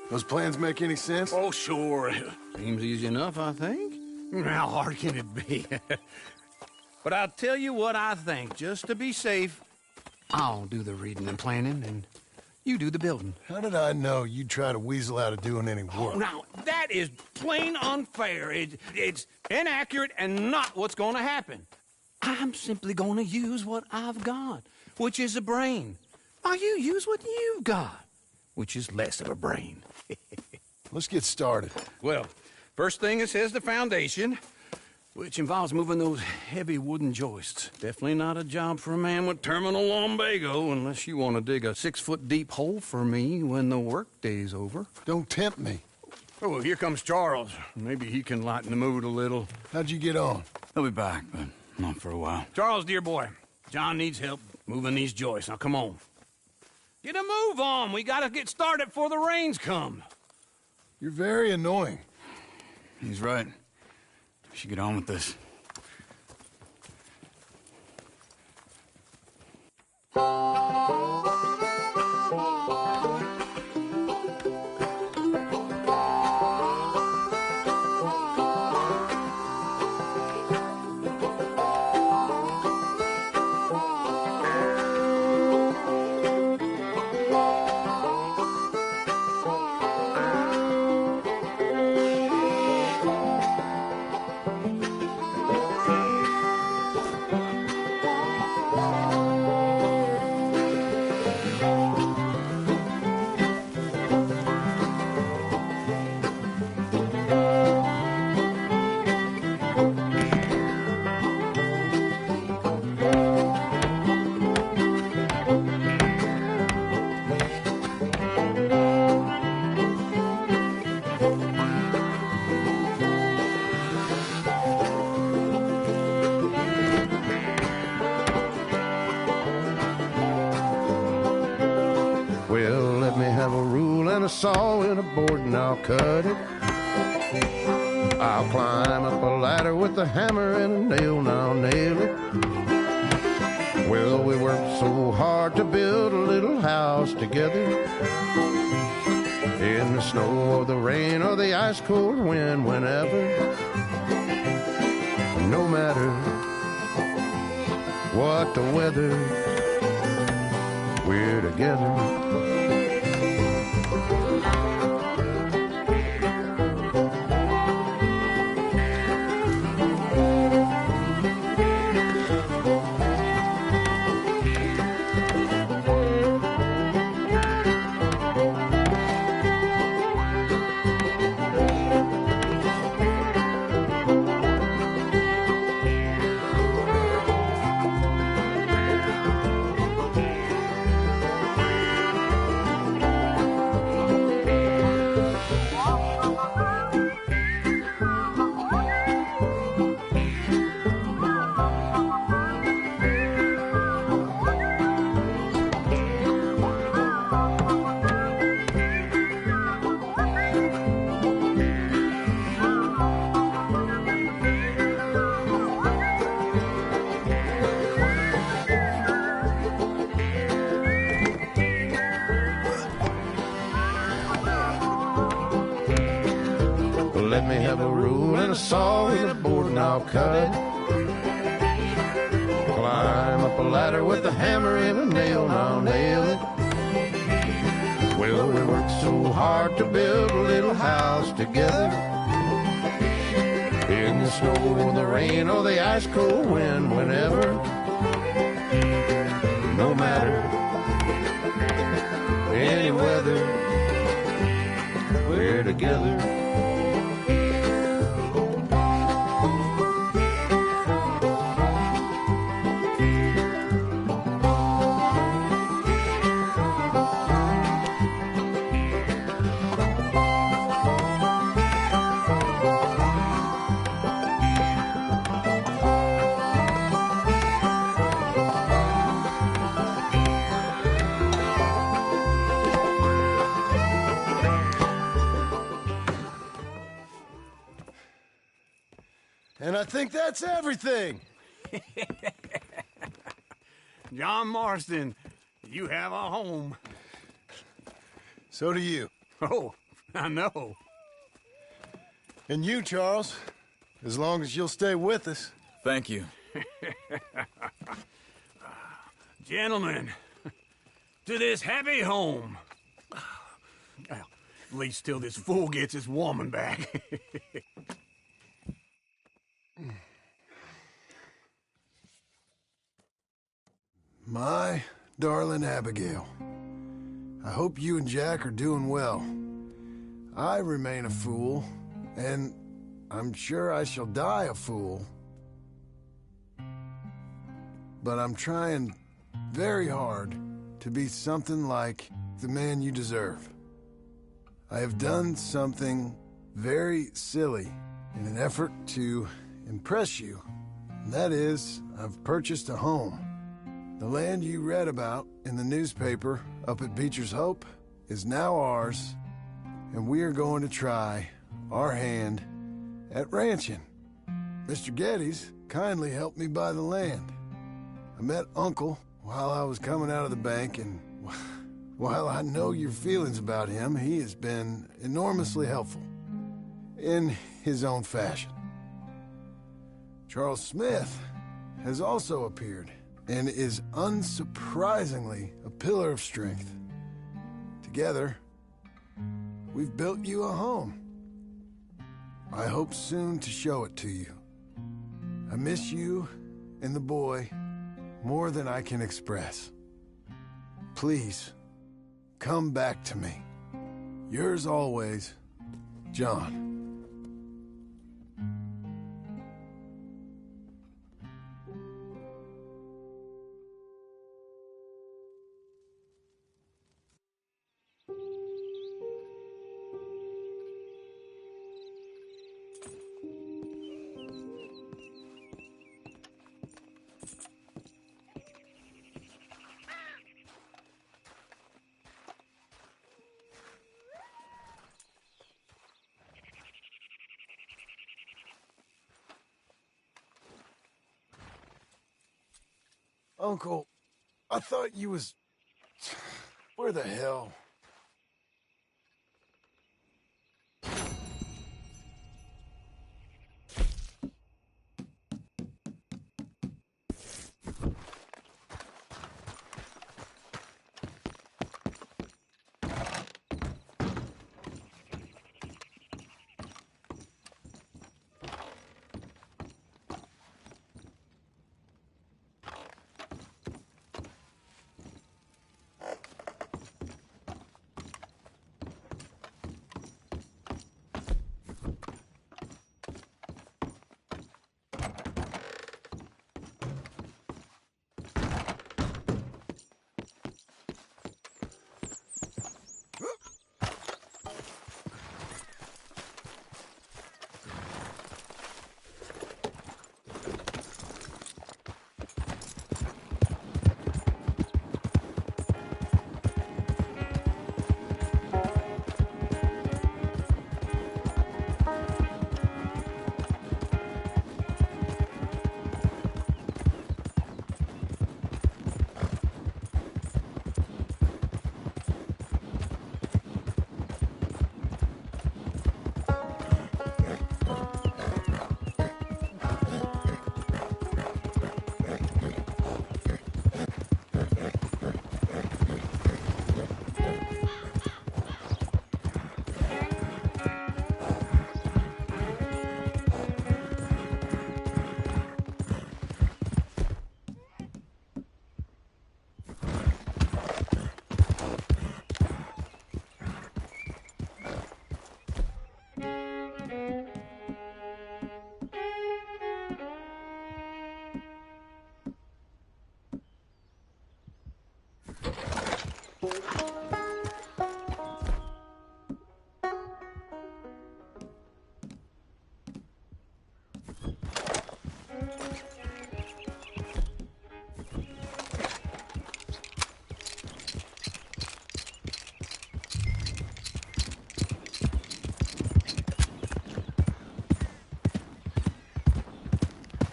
Those plans make any sense? Oh, sure. Seems easy enough, I think. How hard can it be? But I'll tell you what I think. Just to be safe, I'll do the reading and planning, and you do the building. How did I know you'd try to weasel out of doing any work? Now, that is plain unfair. It's inaccurate and not what's going to happen. I'm simply going to use what I've got, which is a brain. Now, you use what you've got, which is less of a brain. Let's get started. Well, first thing it says the foundation, which involves moving those heavy wooden joists. Definitely not a job for a man with terminal lumbago, unless you want to dig a 6-foot deep hole for me when the workday's over. Don't tempt me. Oh, well, here comes Charles. Maybe he can lighten the mood a little. How'd you get on? He'll be back, but not for a while. Charles, dear boy, John needs help moving these joists. Now, come on. Get a move on. We gotta get started before the rains come. You're very annoying. He's right. We should get on with this. Saw and a board and I'll cut it. I'll climb up a ladder with a hammer and a nail and I'll nail it. Well, we worked so hard to build a little house together. In the snow or the rain or the ice cold wind, whenever. No matter what the weather, we're together. Let me have a rule and a saw and a board and I'll cut. Climb up a ladder with a hammer and a nail and I'll nail it. Well, we worked so hard to build a little house together. In the snow or the rain or the ice cold wind, whenever. No matter any weather, we're together. And I think that's everything. John Marston, you have a home. So do you. Oh, I know. And you, Charles. As long as you'll stay with us. Thank you. Gentlemen, to this happy home. Well, at least till this fool gets his woman back. My darling Abigail, I hope you and Jack are doing well. I remain a fool, and I'm sure I shall die a fool. But I'm trying very hard to be something like the man you deserve. I have done something very silly in an effort to impress you. And that is, I've purchased a home. The land you read about in the newspaper up at Beecher's Hope is now ours, and we are going to try our hand at ranching. Mr. Geddes kindly helped me buy the land. I met Uncle while I was coming out of the bank, and while I know your feelings about him, he has been enormously helpful in his own fashion. Charles Smith has also appeared and is unsurprisingly a pillar of strength. Together, we've built you a home. I hope soon to show it to you. I miss you and the boy more than I can express. Please, come back to me. Yours always, John. Uncle, I thought you was... Where the hell?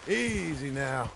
Easy now.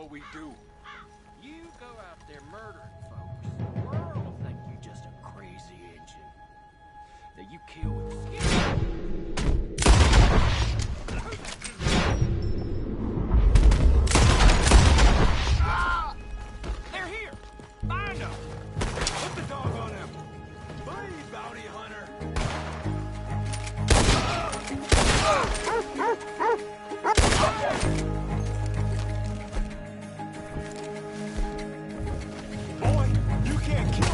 what we do. You go out there murdering folks, the world will think you're just a crazy engine. That you kill with They're here! Find them! Put the dog on him! Bye, bounty hunter! Boy, you can't kill him!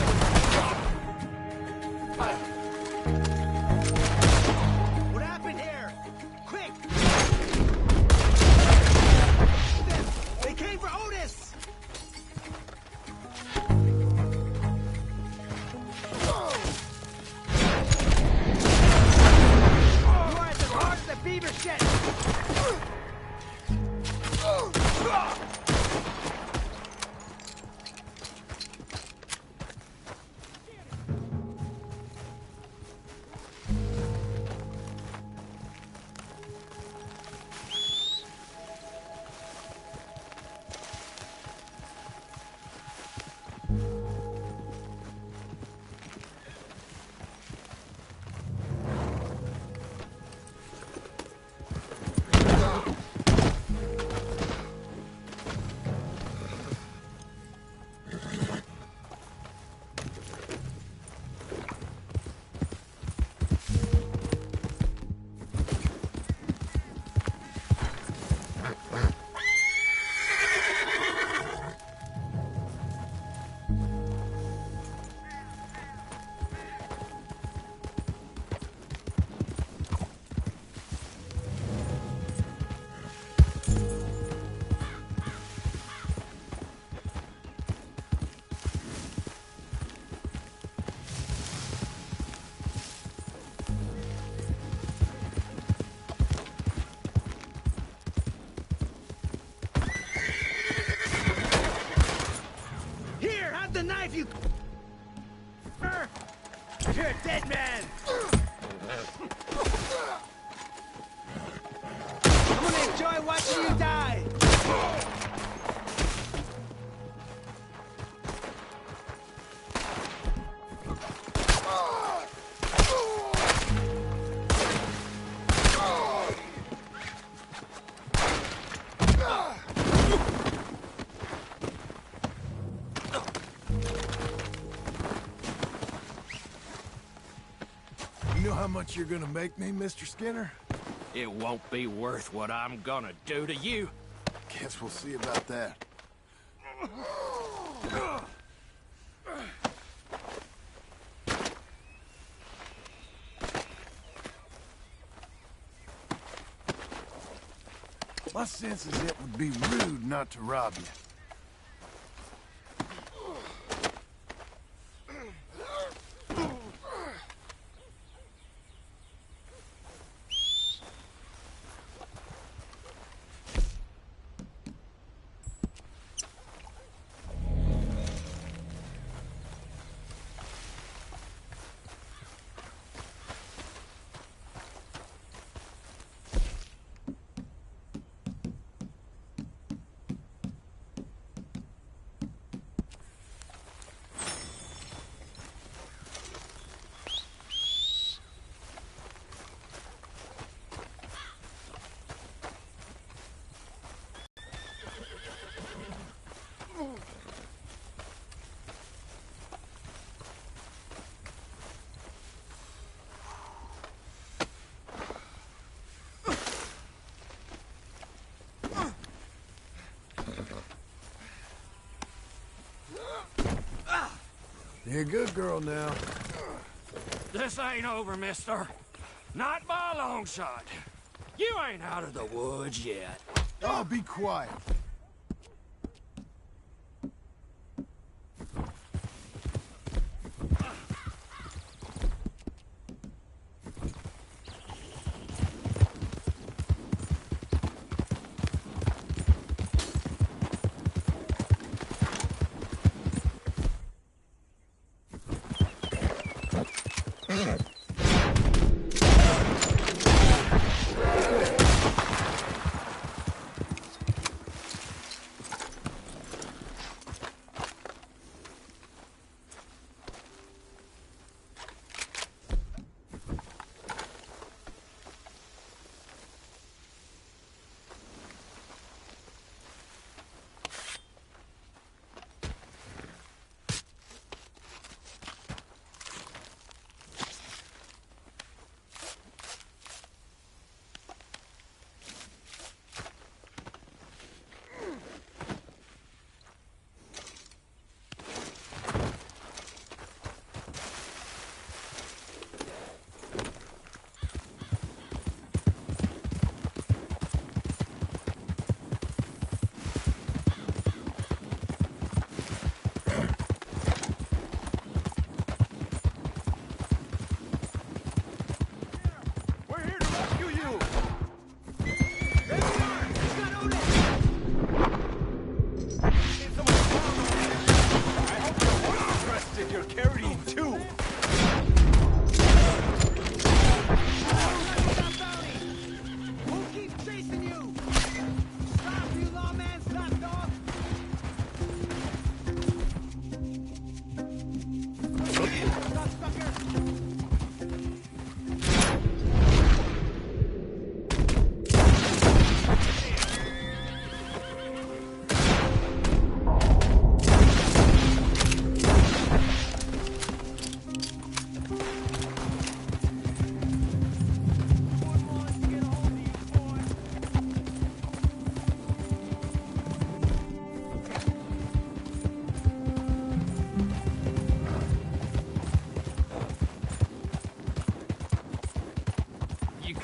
What happened here? Quick! They came for Otis! You are at the heart of the beaver shed! The knife, you... You're a dead man! I'm gonna enjoy watching you die! You know how much you're gonna make me, Mr. Skinner? It won't be worth what I'm gonna do to you. Guess we'll see about that. My sense is it would be rude not to rob you. You're a good girl now. This ain't over, mister. Not by a long shot. You ain't out of the woods yet. Oh, be quiet.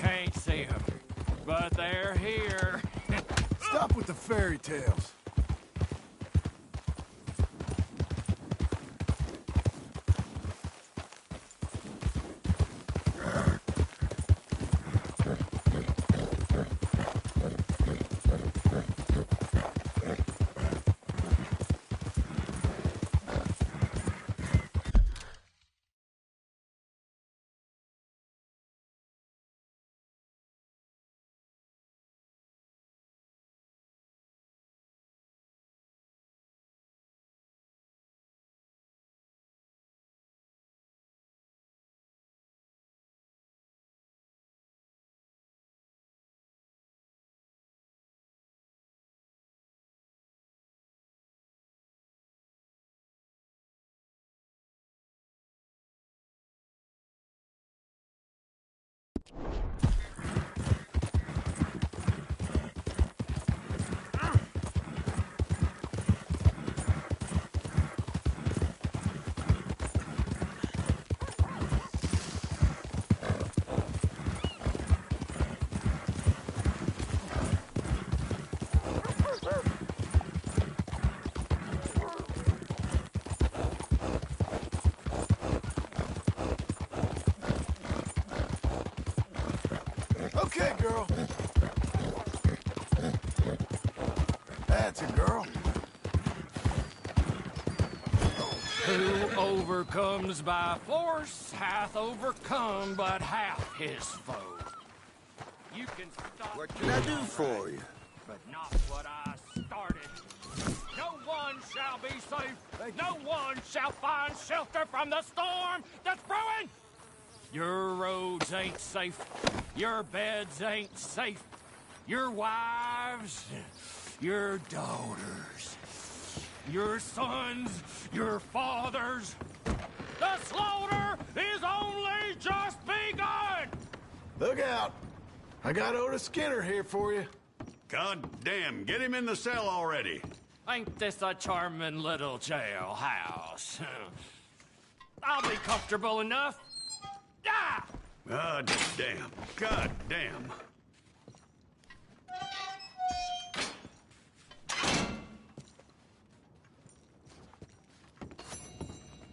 can't see them, but they're here. Stop with the fairy tales. Okay, girl. That's a girl. Who overcomes by force hath overcome but half his foe. You can stop. What can I do for you? But not what I started. No one shall be safe. No one shall find shelter from the storm that's brewing. Your roads ain't safe. Your beds ain't safe. Your wives, your daughters, your sons, your fathers. The slaughter is only just begun! Look out. I got Otis Skinner here for you. God damn, get him in the cell already. Ain't this a charming little jailhouse? I'll be comfortable enough. Ah! God damn. God damn.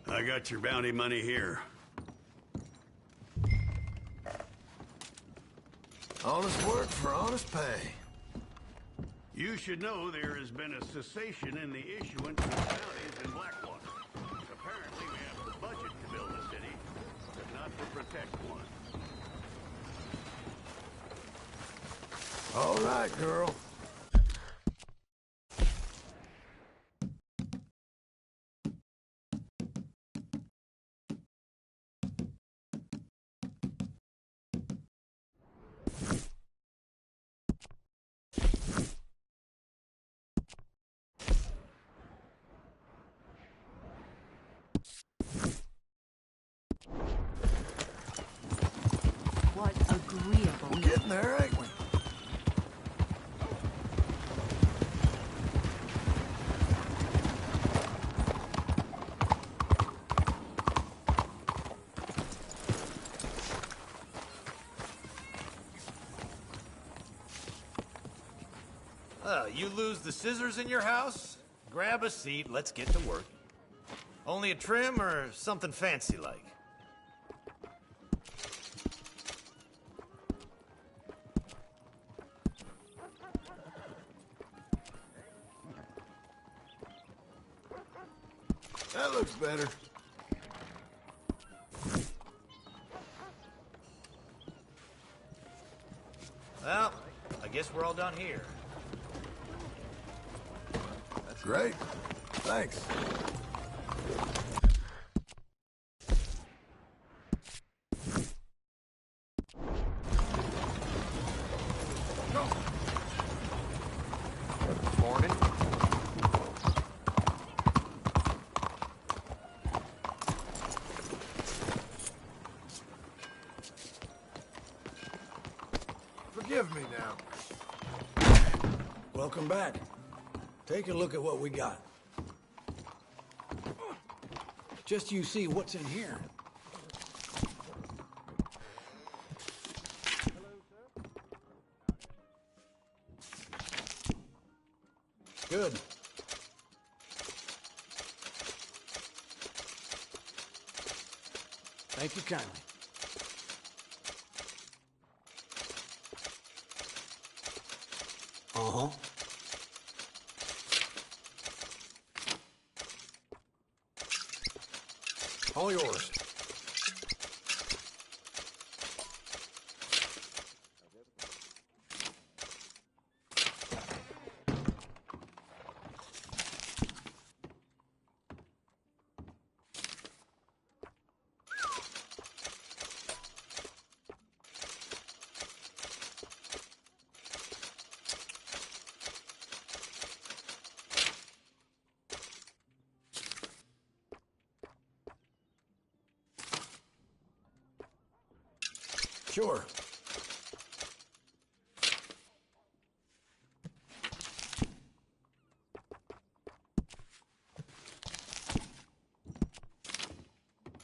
I got your bounty money here. Honest work for honest pay. You should know there has been a cessation in the issuance of bounties in Blackwater. Apparently we have the budget to build a city, but not to protect one. All right, girl. What agreeable. We're getting there, ain't we? You lose the scissors in your house? Grab a seat, let's get to work. Only a trim or something fancy like? That looks better. Well, I guess we're all done here. That's great. Thanks. Morning. Forgive me now. Welcome back. Take a look at what we got. Just you see what's in here. Good. Thank you kindly. Uh-huh. All yours. Sure.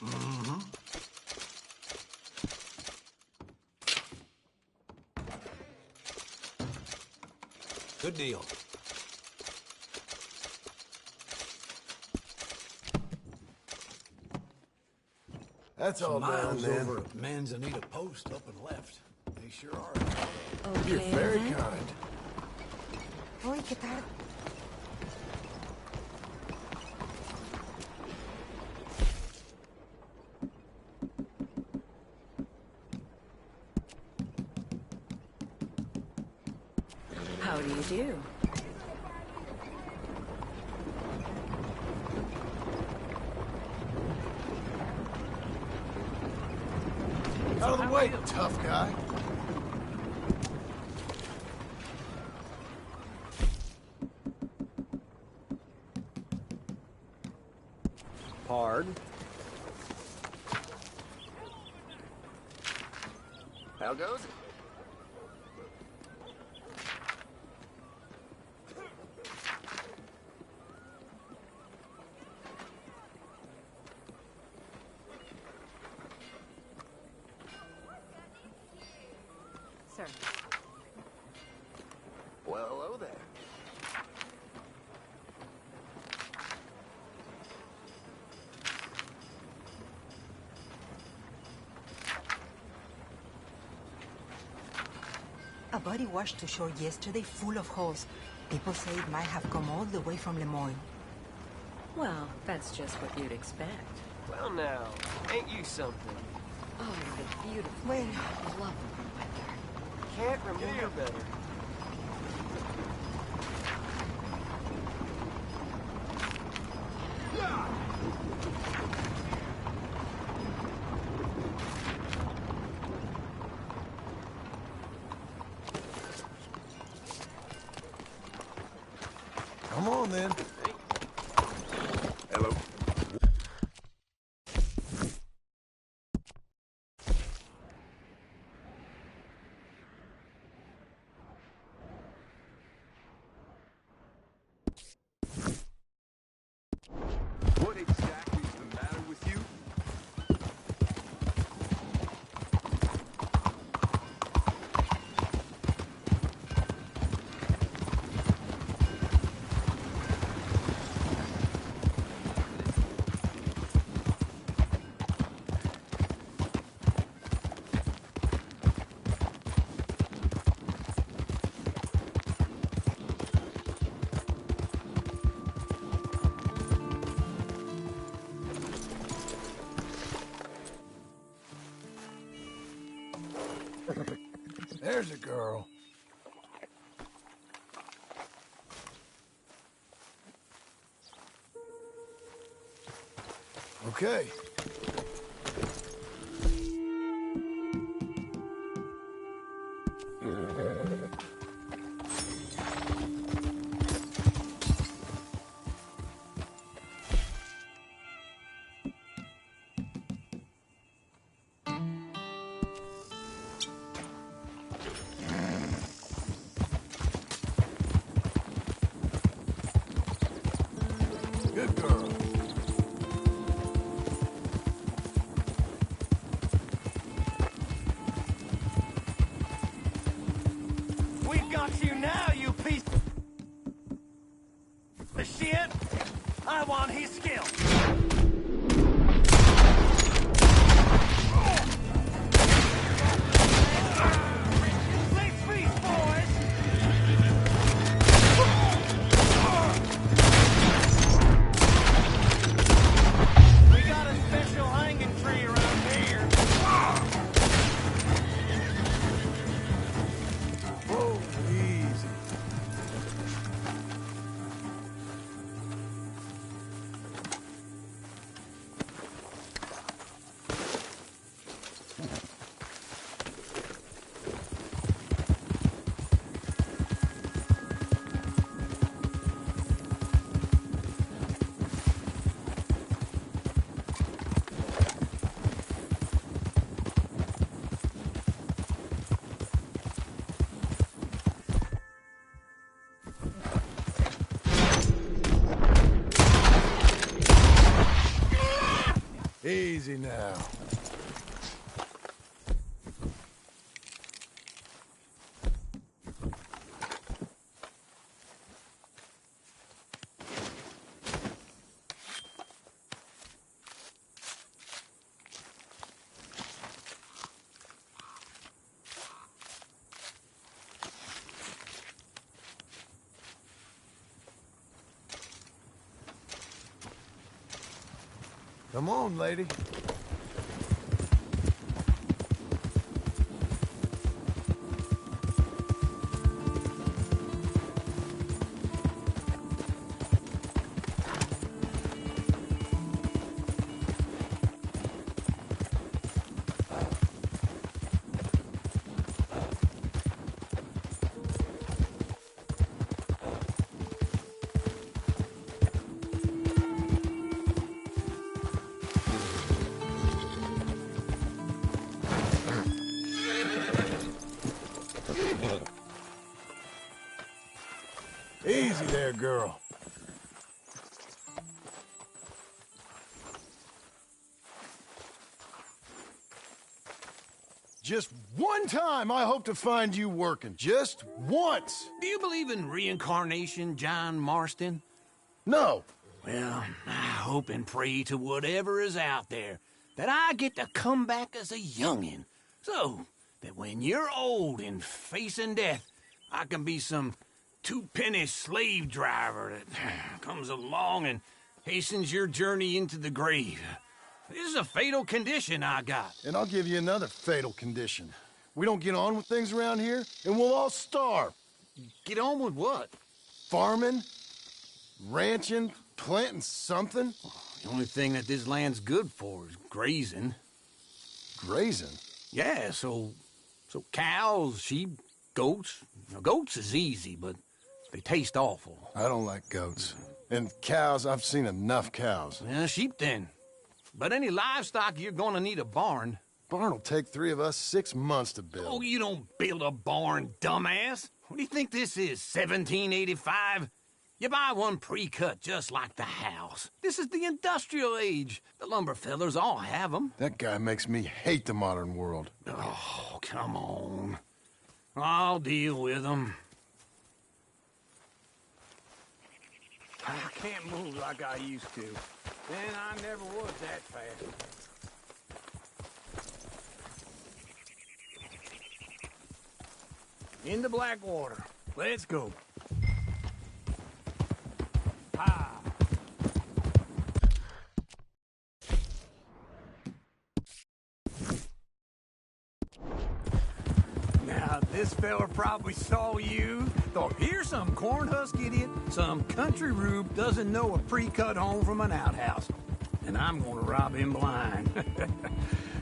Mm-hmm. Good deal. That's all done, Miles then. over at Manzanita Post up and left. They sure are. You're very kind. Uy, ¿qué tal? How do you do? Out of the way, tough guy. Pardon? How goes it? Sir. Well, hello there. A body washed to shore yesterday full of holes. People say it might have come all the way from Lemoyne. Well, that's just what you'd expect. Well now, ain't you something? Oh, the beautiful, Well, lovely weather. Can't remember better. Come on, then. Hello. What exactly is the matter with you? There's a girl. Okay. Good girl. We've got you now, you piece. I want his skill. Let's feast, boys. We got a special hanging tree around here. Whoa, easy. Easy now. Come on, lady. Easy there, girl. Just one time I hope to find you working. Just once. Do you believe in reincarnation, John Marston? No. Well, I hope and pray to whatever is out there that I get to come back as a youngin', so that when you're old and facing death, I can be some two-penny slave driver that comes along and hastens your journey into the grave. This is a fatal condition I got. And I'll give you another fatal condition. We don't get on with things around here, and we'll all starve. Get on with what? Farming, ranching, planting something. The only thing that this land's good for is grazing. Grazing? Yeah, so cows, sheep, goats. Now, goats is easy, but they taste awful. I don't like goats. And cows, I've seen enough cows. Yeah, sheep then. But any livestock, you're gonna need a barn. Barn will take 3 of us 6 months to build. Oh, you don't build a barn, dumbass. What do you think this is, 1785? You buy one pre-cut just like the house. This is the industrial age. The lumber fellers all have them. That guy makes me hate the modern world. Oh, come on. I'll deal with them. I can't move like I used to. And I never was that fast. Into Blackwater. Let's go. Ha! Now, this fella probably saw you. Thought, here's some cornhusk idiot, some country rube doesn't know a pre-cut home from an outhouse. And I'm gonna rob him blind.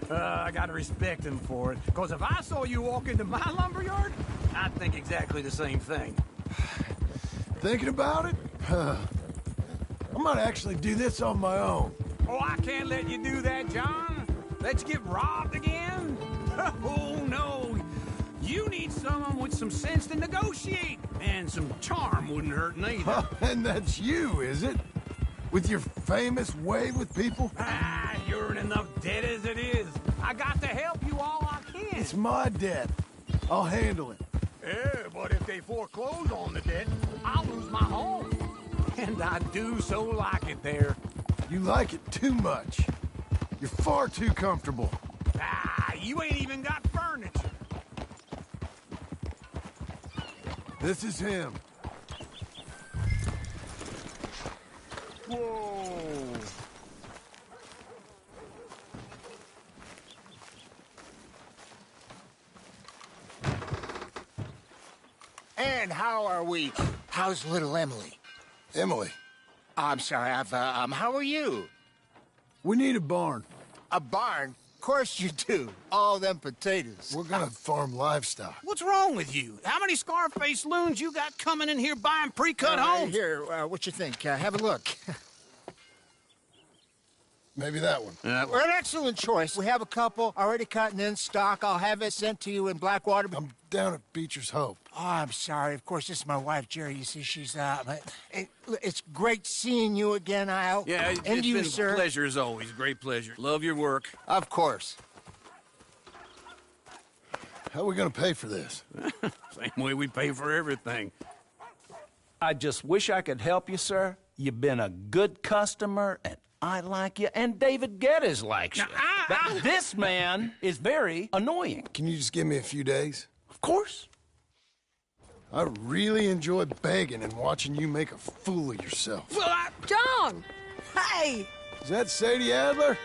I gotta respect him for it. Because if I saw you walk into my lumberyard, I'd think exactly the same thing. Thinking about it? I might actually do this on my own. Oh, I can't let you do that, John. Let you get robbed again? Oh, no. You need someone with some sense to negotiate. And some charm wouldn't hurt neither. And that's you, is it? With your famous way with people? Ah, you're in enough debt as it is. I got to help you all I can. It's my debt. I'll handle it. Yeah, but if they foreclose on the debt, I'll lose my home. And I do so like it there. You like it too much. You're far too comfortable. Ah, you ain't even got furniture. This is him. Whoa. And how are we? How's little Emily? Emily. I'm sorry, how are you? We need a barn. A barn? Of course you do. All them potatoes. We're gonna farm livestock. What's wrong with you? How many Scarface loons you got coming in here buying pre-cut homes? Here, what you think? Have a look. Maybe that one. Well, an excellent choice. We have a couple already cut and in stock. I'll have it sent to you in Blackwater. I'm down at Beecher's Hope. Oh, I'm sorry. Of course, this is my wife, Jerry. You see, she's it's great seeing you again, Al. Yeah, and it's you, been sir. a pleasure as always. Great pleasure. Love your work. Of course. How are we gonna pay for this? Same way we pay for everything. I just wish I could help you, sir. You've been a good customer, and I like you, and David Geddes likes you. But this man is very annoying. Can you just give me a few days? Of course. I really enjoy begging and watching you make a fool of yourself. John! Hey! Is that Sadie Adler?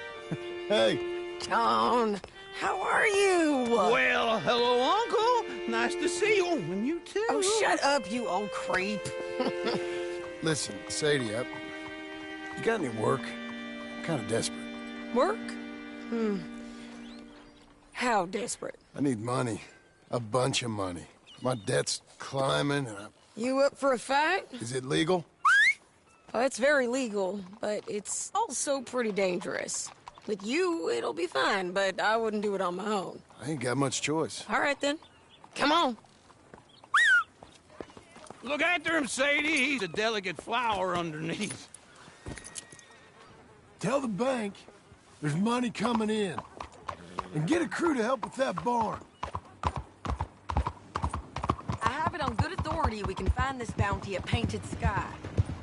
Hey. John, how are you? Well, hello, Uncle. Nice to see you. And you too. Oh, shut up, you old creep. Listen, Sadie, you got any work? I'm kind of desperate. Work? How desperate? I need money. A bunch of money. My debt's climbing and You up for a fight? Is it legal? Well, it's very legal, but it's also pretty dangerous. With you, it'll be fine, but I wouldn't do it on my own. I ain't got much choice. All right, then. Come on. Look after him, Sadie. He's a delicate flower underneath. Tell the bank there's money coming in. And get a crew to help with that barn. I have it on good authority we can find this bounty at Painted Sky.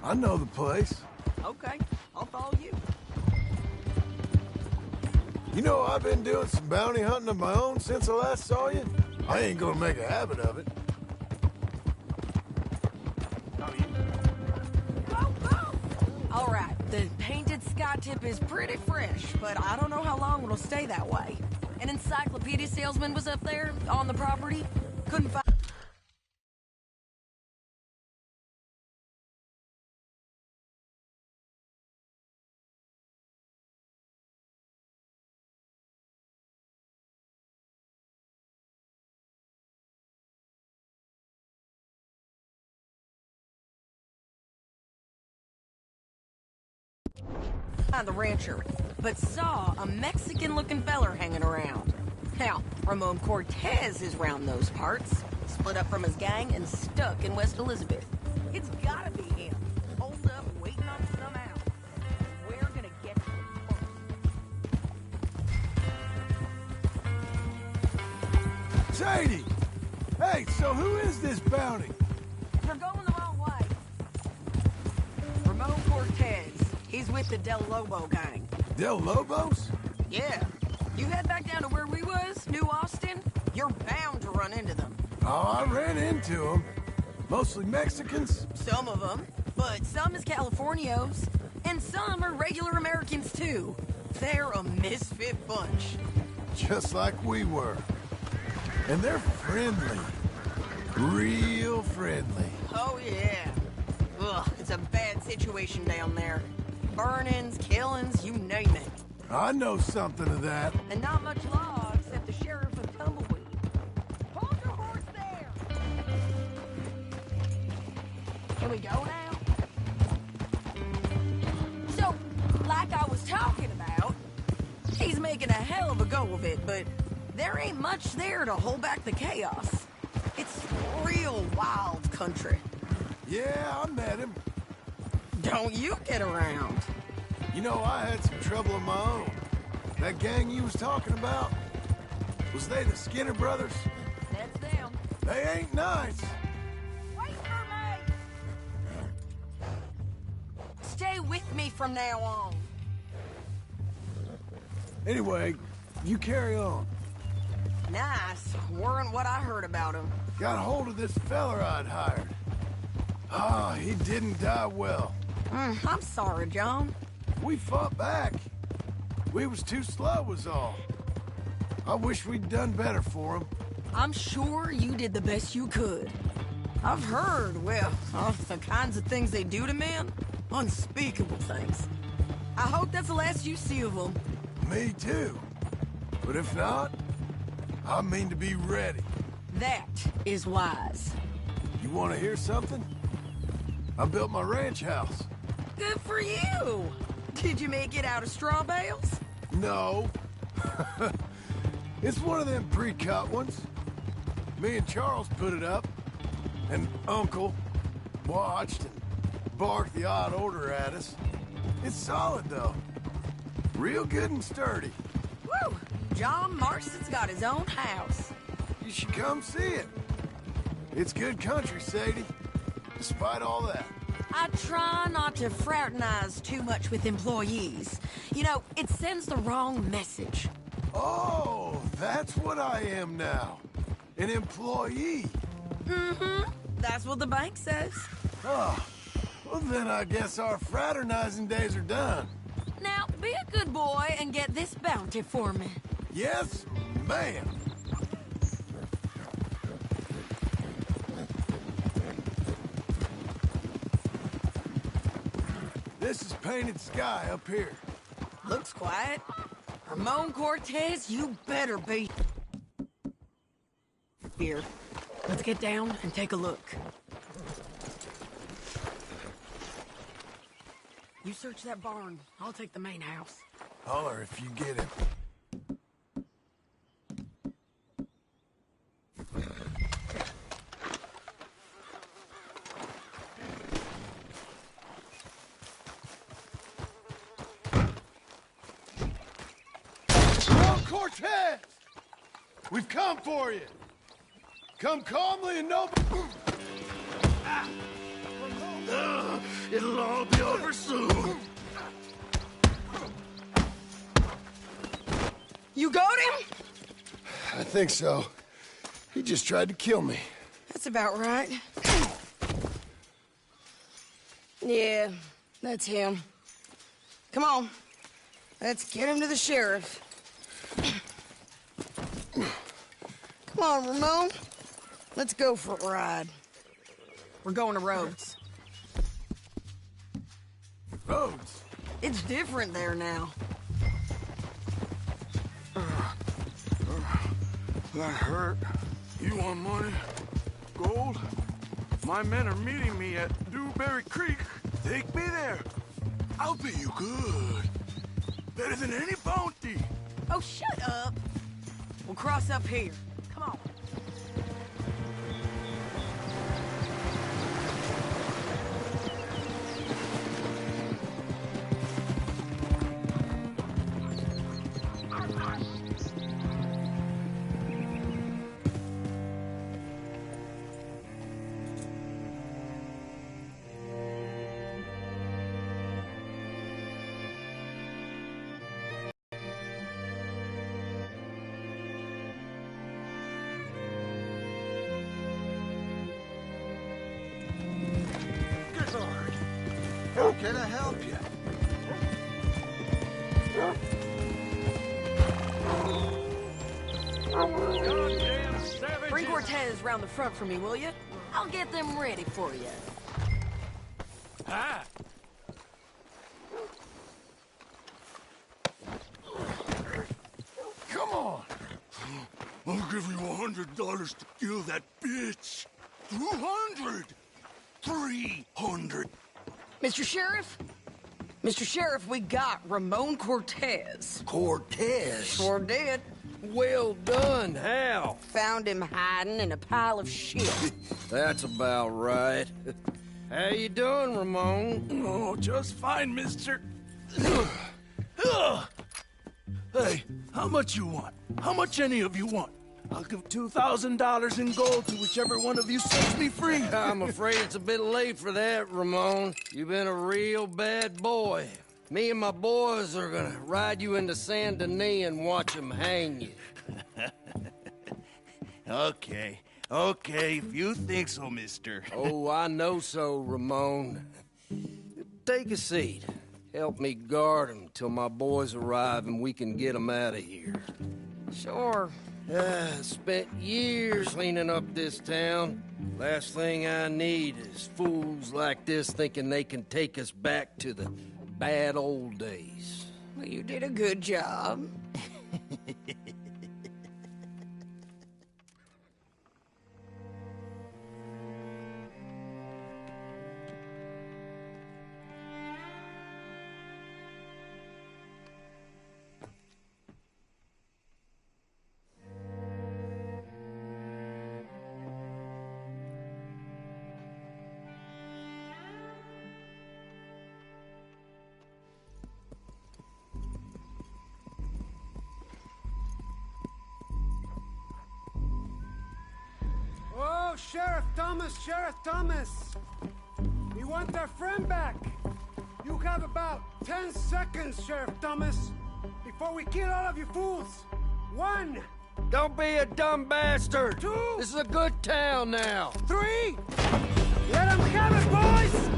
I know the place. Okay, I'll follow you. You know, I've been doing some bounty hunting of my own since I last saw you. I ain't gonna make a habit of it. All right, the Painted Sky tip is pretty fresh, but I don't know how long it'll stay that way. An encyclopedia salesman was up there on the property. Couldn't find... the rancher, but saw a Mexican-looking feller hanging around. Now, Ramon Cortez is round those parts, split up from his gang and stuck in West Elizabeth. It's gotta be him, holed up, waiting on some out. We're gonna get to him first. Sadie! Hey, so who is this bounty? You're going the wrong way. Ramon Cortez. He's with the Del Lobo gang. Del Lobos? Yeah. You head back down to where we was, New Austin, you're bound to run into them. Oh, I ran into them. Mostly Mexicans. Some of them, but some is Californios, and some are regular Americans too. They're a misfit bunch. Just like we were. And they're friendly. Real friendly. Oh yeah. Ugh, it's a bad situation down there. Burnings, killings, you name it. I know something of that. And not much law except the sheriff of Tumbleweed. Hold your horse there! Can we go now? So, like I was talking about, he's making a hell of a go of it, but there ain't much there to hold back the chaos. It's real wild country. Yeah, I met him. Don't you get around. You know, I had some trouble of my own. That gang you was talking about, was they the Skinner brothers? That's them. They ain't nice. Wait for me! with me from now on. Anyway, you carry on. Nice. Weren't what I heard about him. Got hold of this fella I'd hired. Ah, he didn't die well. I'm sorry, John. We fought back. We was too slow was all. I wish we'd done better for him. I'm sure you did the best you could. I've heard, well, of the kinds of things they do to men. Unspeakable things. I hope that's the last you see of them. Me too. But if not, I mean to be ready. That is wise. You want to hear something? I built my ranch house. Good for you. Did you make it out of straw bales? No. It's one of them pre-cut ones. Me and Charles put it up, and Uncle watched and barked the odd order at us. It's solid, though. Real good and sturdy. Woo! John Marston's got his own house. You should come see it. It's good country, Sadie, despite all that. I try not to fraternize too much with employees. You know, it sends the wrong message. Oh, that's what I am now. An employee. Mm-hmm. That's what the bank says. Oh, well then I guess our fraternizing days are done. Now, be a good boy and get this bounty for me. Yes, ma'am. This is painted sky up here. Looks quiet. Ramon Cortez, you better be here. Let's get down and take a look. You search that barn. I'll take the main house. Holler if you get him. Cortez! We've come for you. Come calmly and no... It'll all be over soon. You got him? I think so. He just tried to kill me. That's about right. Yeah, that's him. Come on. Let's get him to the sheriff. Come on, Ramon. Let's go for a ride. We're going to Rhodes. Rhodes? It's different there now. That hurt. You want money? Gold? My men are meeting me at Dewberry Creek. Take me there. I'll pay you good. Better than any bounty. Oh, shut up. We'll cross up here. Come on. How can I help you? Bring Cortez round the front for me, will you? I'll get them ready for you. Ah! Come on! I'll give you $100 to kill that bitch. 200! 300! Mr. Sheriff? Mr. Sheriff, we got Ramon Cortez. Cortez? Sure did. Well done. How? Found him hiding in a pile of shit. That's about right. How you doing, Ramon? Oh, just fine, mister. Hey, how much you want? How much any of you want? I'll give $2,000 in gold to whichever one of you sets me free. I'm afraid it's a bit late for that, Ramon. You've been a real bad boy. Me and my boys are gonna ride you into Saint Denis and watch them hang you. Okay, if you think so, mister. Oh, I know so, Ramon. Take a seat. Help me guard them till my boys arrive and we can get them out of here. Sure. Spent years cleaning up this town. Last thing I need is fools like this thinking they can take us back to the bad old days. Well, you did a good job. Oh, Sheriff Thomas! We want our friend back! You have about 10 seconds, Sheriff Thomas, before we kill all of you fools! 1! Don't be a dumb bastard! 2! This is a good town now! 3! Let them have it, boys!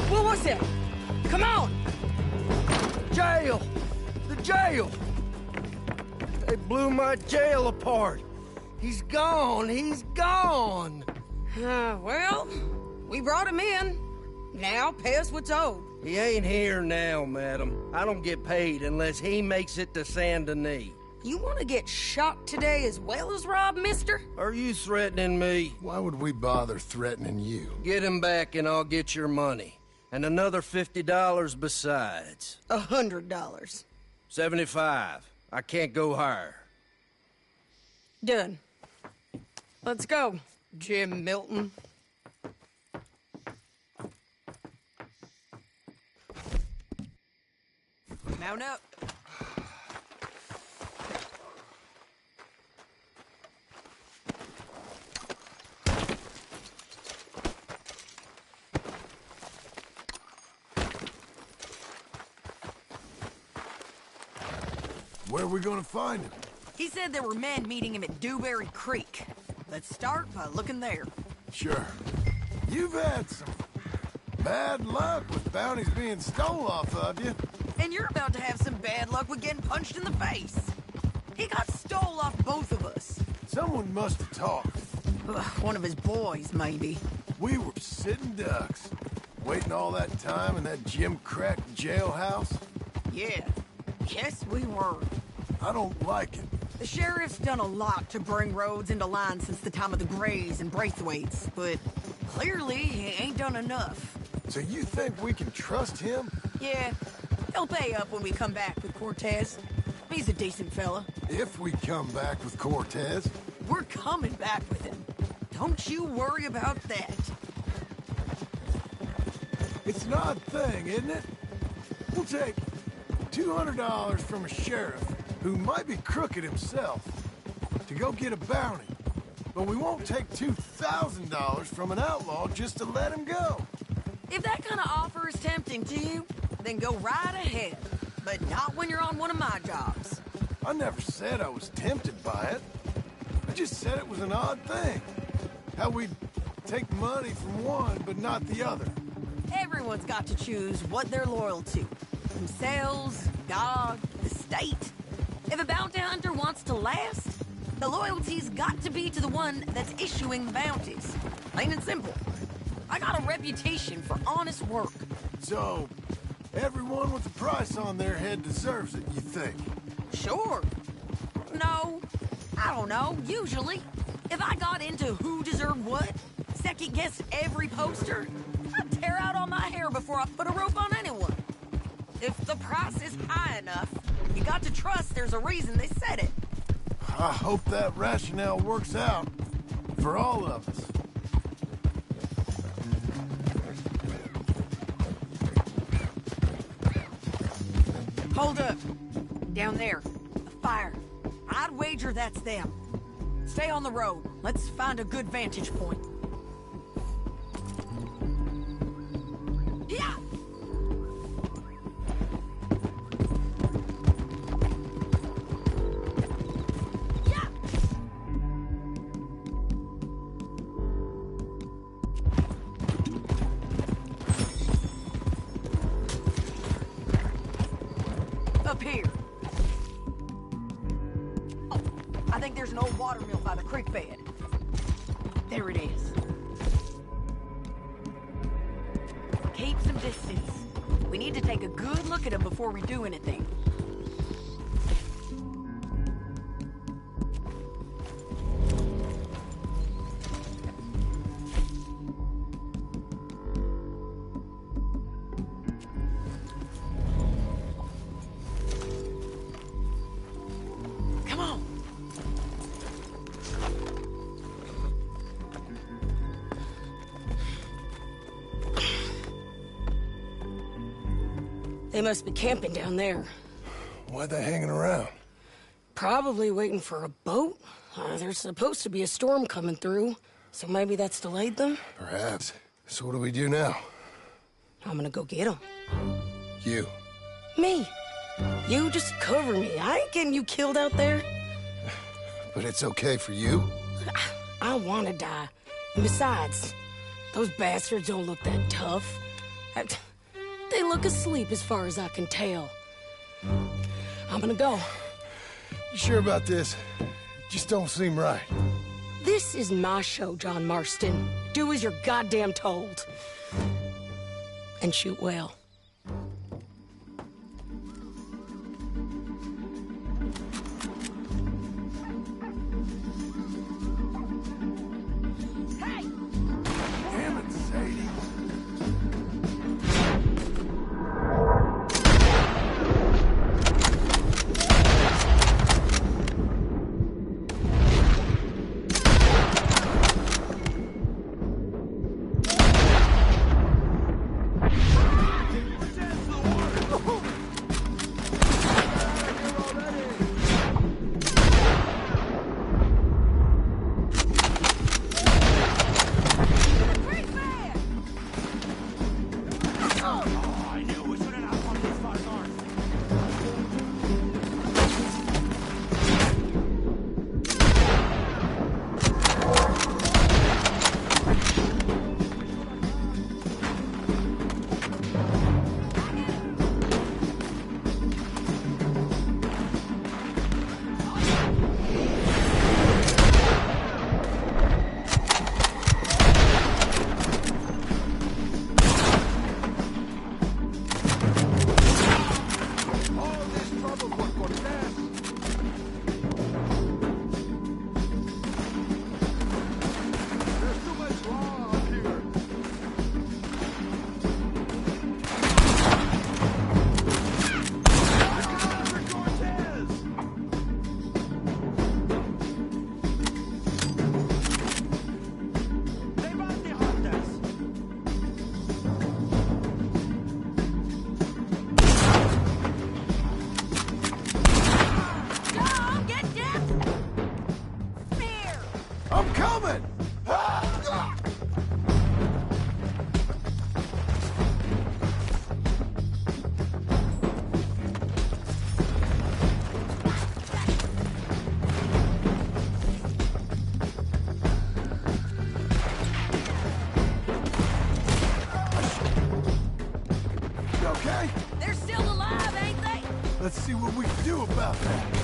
What was it? Come on! Jail! The jail! They blew my jail apart. He's gone! He's gone! Well, we brought him in. Now pay us what's owed. He ain't here now, madam. I don't get paid unless he makes it to Saint Denis. You want to get shot today as well as rob, mister? Are you threatening me? Why would we bother threatening you? Get him back and I'll get your money. And another $50 besides. $100. 75. I can't go higher. Done. Let's go, Jim Milton. Mount up. Where are we gonna find him? He said there were men meeting him at Dewberry Creek. Let's start by looking there. Sure. You've had some bad luck with bounties being stole off of you. And you're about to have some bad luck with getting punched in the face. He got stole off both of us. Someone must have talked. One of his boys, maybe. We were sitting ducks, waiting all that time in that Jim Crack jailhouse. Yeah. Yes, we were. I don't like it. The sheriff's done a lot to bring roads into line since the time of the Grays and Braithwaites, but clearly he ain't done enough. So you think we can trust him? Yeah, he'll pay up when we come back with Cortez. He's a decent fella. If we come back with Cortez. We're coming back with him. Don't you worry about that. It's an odd thing, isn't it? We'll take $200 from a sheriff who might be crooked himself to go get a bounty. But we won't take $2,000 from an outlaw just to let him go. If that kind of offer is tempting to you, then go right ahead. But not when you're on one of my jobs. I never said I was tempted by it. I just said it was an odd thing. How we'd take money from one but not the other. Everyone Everyone's got to choose what they're loyal to. Themselves, God, the state. If a bounty hunter wants to last, the loyalty's got to be to the one that's issuing the bounties. Plain and simple. I got a reputation for honest work. So, everyone with a price on their head deserves it, you think? Sure. No, I don't know, usually. If I got into who deserved what, second-guessed every poster, I'd tear out all my hair before I put a rope on anyone. If the price is high enough, you got to trust there's a reason they said it. I hope that rationale works out for all of us. Hold up. Down there. A fire. I'd wager that's them. Stay on the road. Let's find a good vantage point. Yeah! Up here. Oh, I think there's an old water mill by the creek bed. There it is. Keep some distance. We need to take a good look at them before we do anything. Come on. They must be camping down there. Why they hanging around? Probably waiting for a boat. There's supposed to be a storm coming through, so maybe that's delayed them. Perhaps. So what do we do now? I'm gonna go get them. You. Me. You just cover me. I ain't getting you killed out there. But it's okay for you? I want to die. And besides, those bastards don't look that tough. They look asleep as far as I can tell. I'm gonna go. You sure about this? Just don't seem right. This is my show, John Marston. Do as you're goddamn told. And shoot well. Damn it, Sadie. I'm coming! do about that?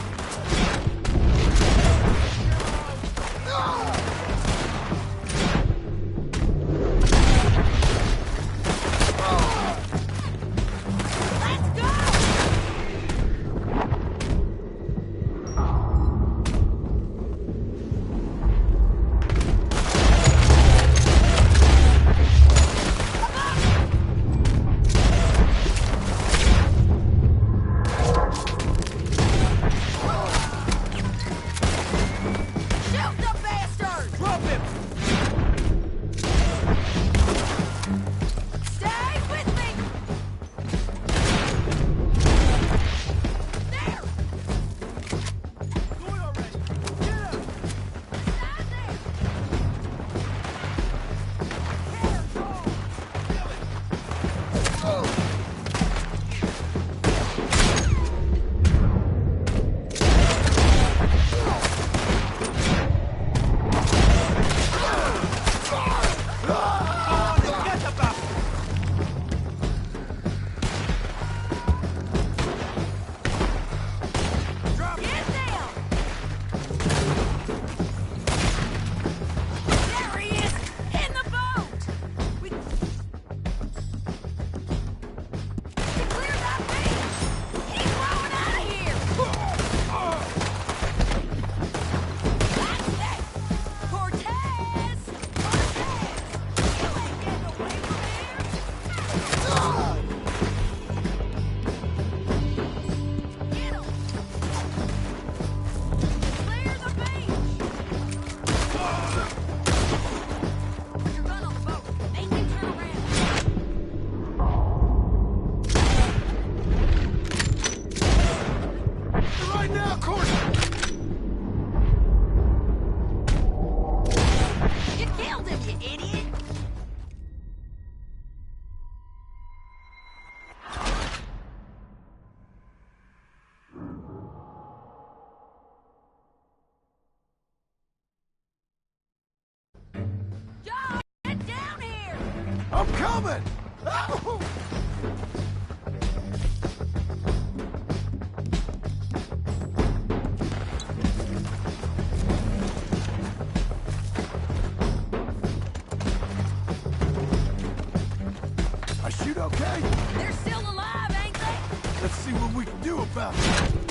I'm coming! Ow! I shoot okay? They're still alive, ain't they? Let's see what we can do about it.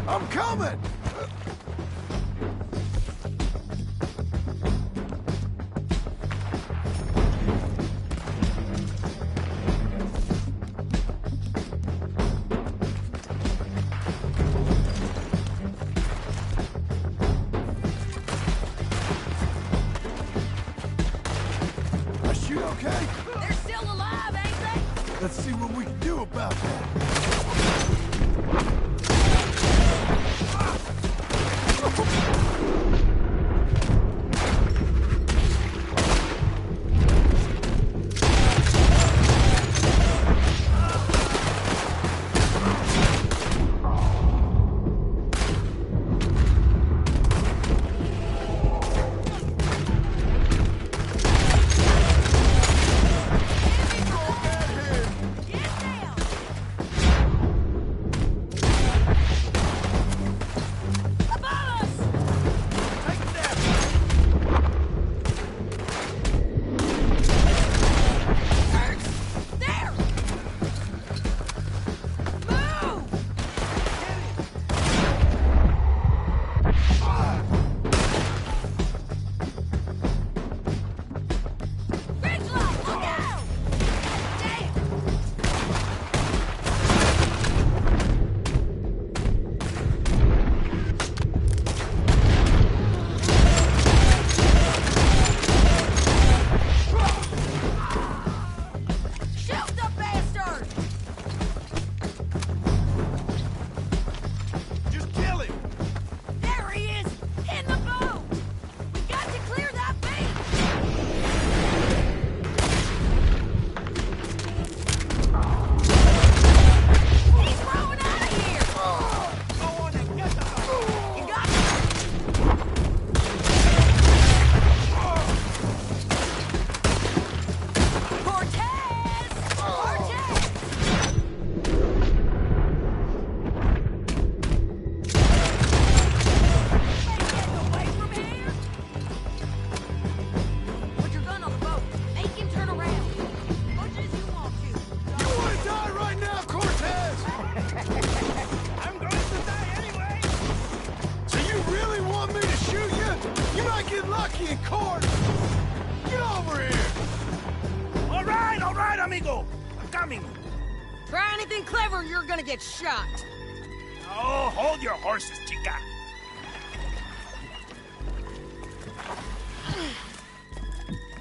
I'm coming! I shoot okay? They're still alive, ain't they? Let's see what we can do about that. Try anything clever, you're gonna get shot. Oh, hold your horses, chica.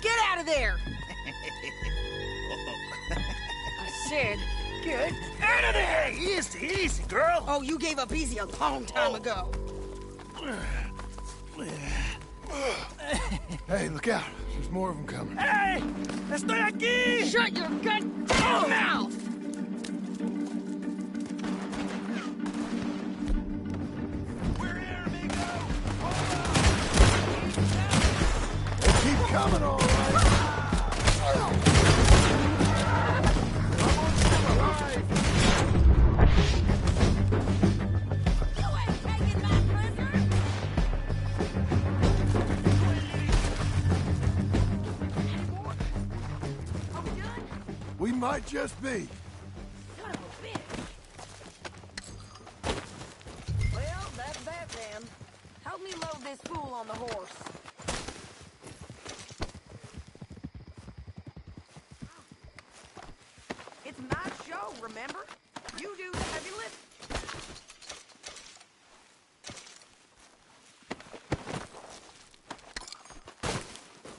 Get out of there! I said, get Out of there! Easy, easy, girl. Oh, you gave up easy a long time ago. Hey, look out. There's more of them coming. Hey! Estoy aquí! Shut your goddamn mouth! They keep coming, all right. We might just be. Son of a bitch. Well, that's that then. Help me load this fool on the horse. It's my show, remember? You do the heavy lifting.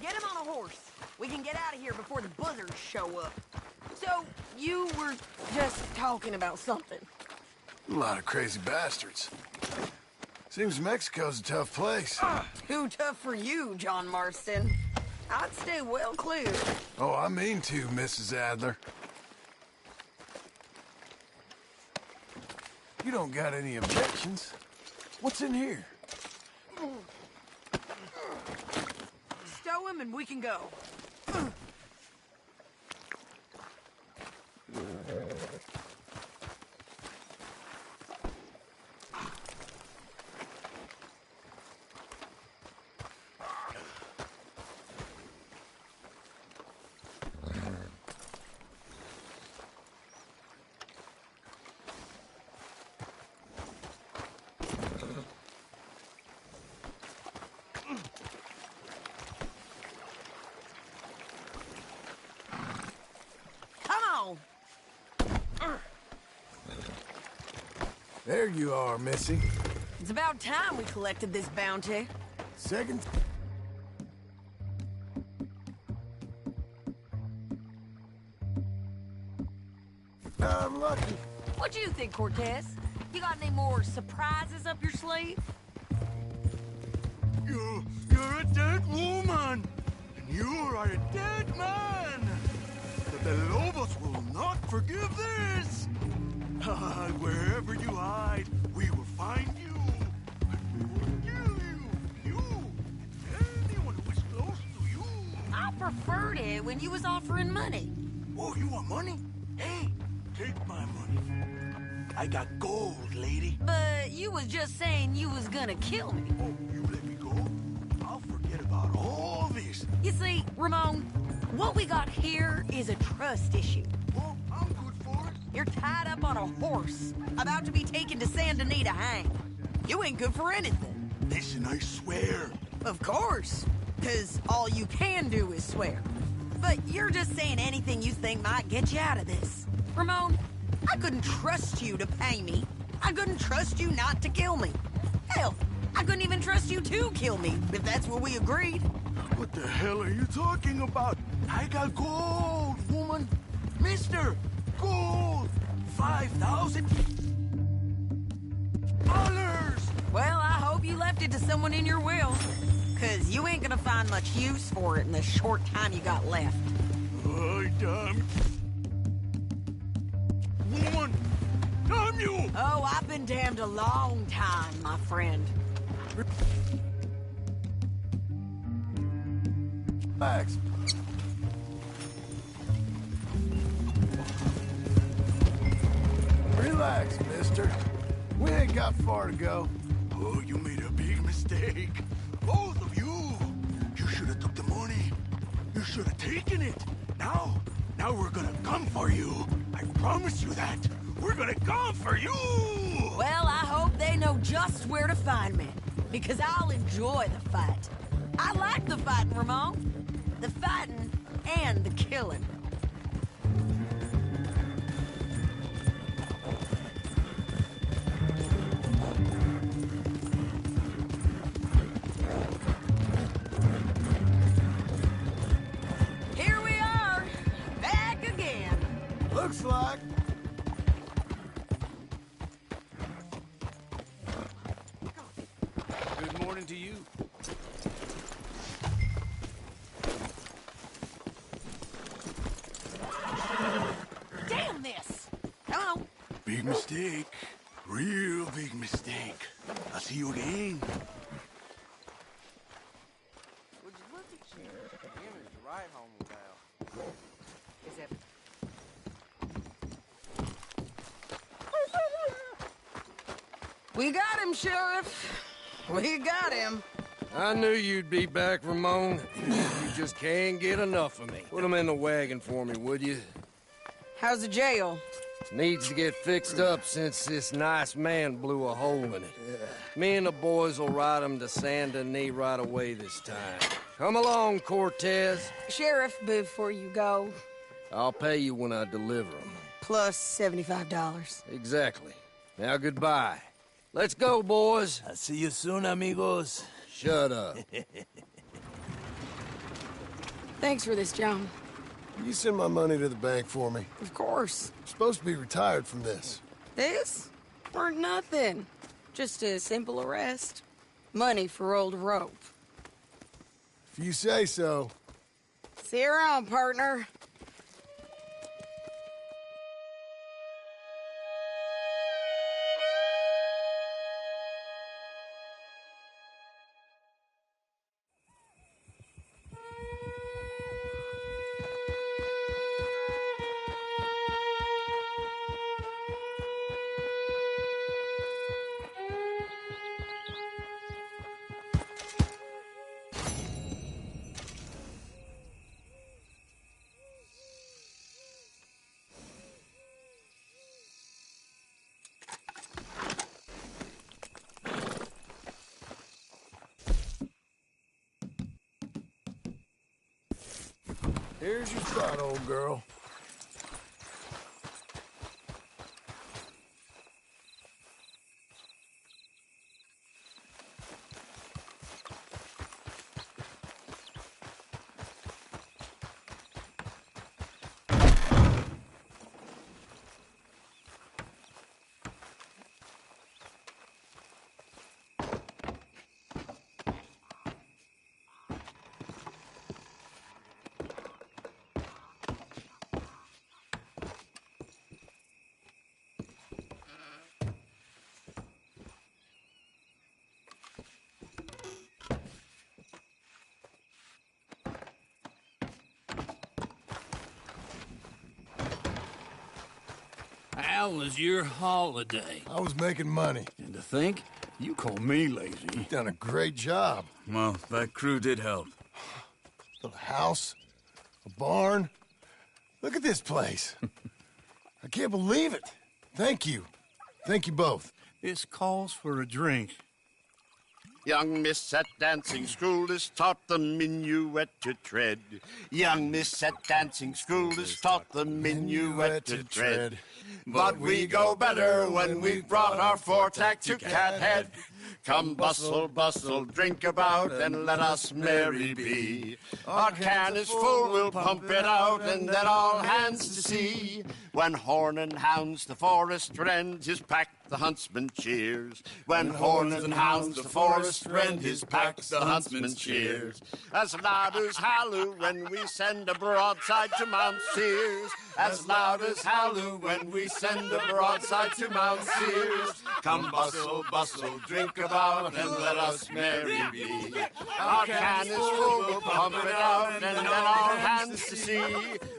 Get him on a horse. We can get out of here before the buzzards show up. So, you were just talking about something. A lot of crazy bastards. Seems Mexico's a tough place. Too tough for you, John Marston. I'd stay well clear. Oh, I mean to, Mrs. Adler. You don't got any objections? What's in here? Stow him and we can go. There you are, Missy. It's about time we collected this bounty. Second. I'm lucky. What do you think, Cortez? You got any more surprises up your sleeve? are a dead man. The Lobos will not forgive this. Wherever you hide, we will find you. And we will kill you. You and anyone who is close to you. I preferred it when you was offering money. Oh, you want money? Hey, take my money. I got gold, lady. But you was just saying you was gonna kill me. Oh, you let me go? I'll forget about all this. You see, Ramon, what we got here is a trust issue. Oh, I'm good for it. You're tied up on a horse, about to be taken to Saint Denis to hang. You ain't good for anything. Listen, I swear. Of course, because all you can do is swear. But you're just saying anything you think might get you out of this. Ramon, I couldn't trust you to pay me. I couldn't trust you not to kill me. Hell, I couldn't even trust you to kill me, if that's what we agreed. What the hell are you talking about? I got gold, woman. Mister, gold. $5,000. Well, I hope you left it to someone in your will. Because you ain't gonna find much use for it in the short time you got left. Oh, damn. Woman, damn you! Oh, I've been damned a long time, my friend. Max. Relax, mister. We ain't got far to go. Oh, you made a big mistake. Both of you. You should have took the money. You should have taken it. Now we're gonna come for you. I promise you that. We're gonna come for you! Well, I hope they know just where to find me. Because I'll enjoy the fight. I like the fighting, Ramon. The fighting and the killing. Here we are, back again. Looks like. Good morning to you. Damn this! Come on. Big mistake. Real big mistake. I'll see you again. Would you look at you? Him is right home about. Is that... We got him, Sheriff. We got him. I knew you'd be back, Ramon. You just can't get enough of me. Put him in the wagon for me, would you? How's the jail? Needs to get fixed up since this nice man blew a hole in it. Me and the boys will ride him to Saint Denis right away this time. Come along, Cortez. Sheriff, before you go, I'll pay you when I deliver him. plus $75. Exactly. Now goodbye. Let's go, boys. I'll see you soon, amigos. Shut up. Thanks for this, John. You send my money to the bank for me. Of course. I'm supposed to be retired from this. This? Weren't nothing. Just a simple arrest. Money for old rope. If you say so. See you around, partner. Here's your spot, old girl. How was your holiday? I was making money. And to think, you call me lazy. You've done a great job. Well, that crew did help. Built a house, a barn. Look at this place. I can't believe it. Thank you. Thank you both. This calls for a drink. Young miss at dancing school is taught the minuet to tread. Young miss at dancing school is taught the minuet to tread. But we go better when we've brought our four-tack to Cathead. Come bustle, bustle, drink about, and let us merry be. Our can is full, we'll pump it out, and then all hands to sea. When horn and hounds the forest rend his pack, the huntsman cheers. When horn and hounds the forest rend his pack, the huntsman cheers. As loud as halloo when we send a broadside to Mount Sears. As loud as halloo when we send a broadside to Mount Sears. Come bustle, bustle, drink about, and let us merry be. Our can is full, we'll pump it out, and then all hands to sea.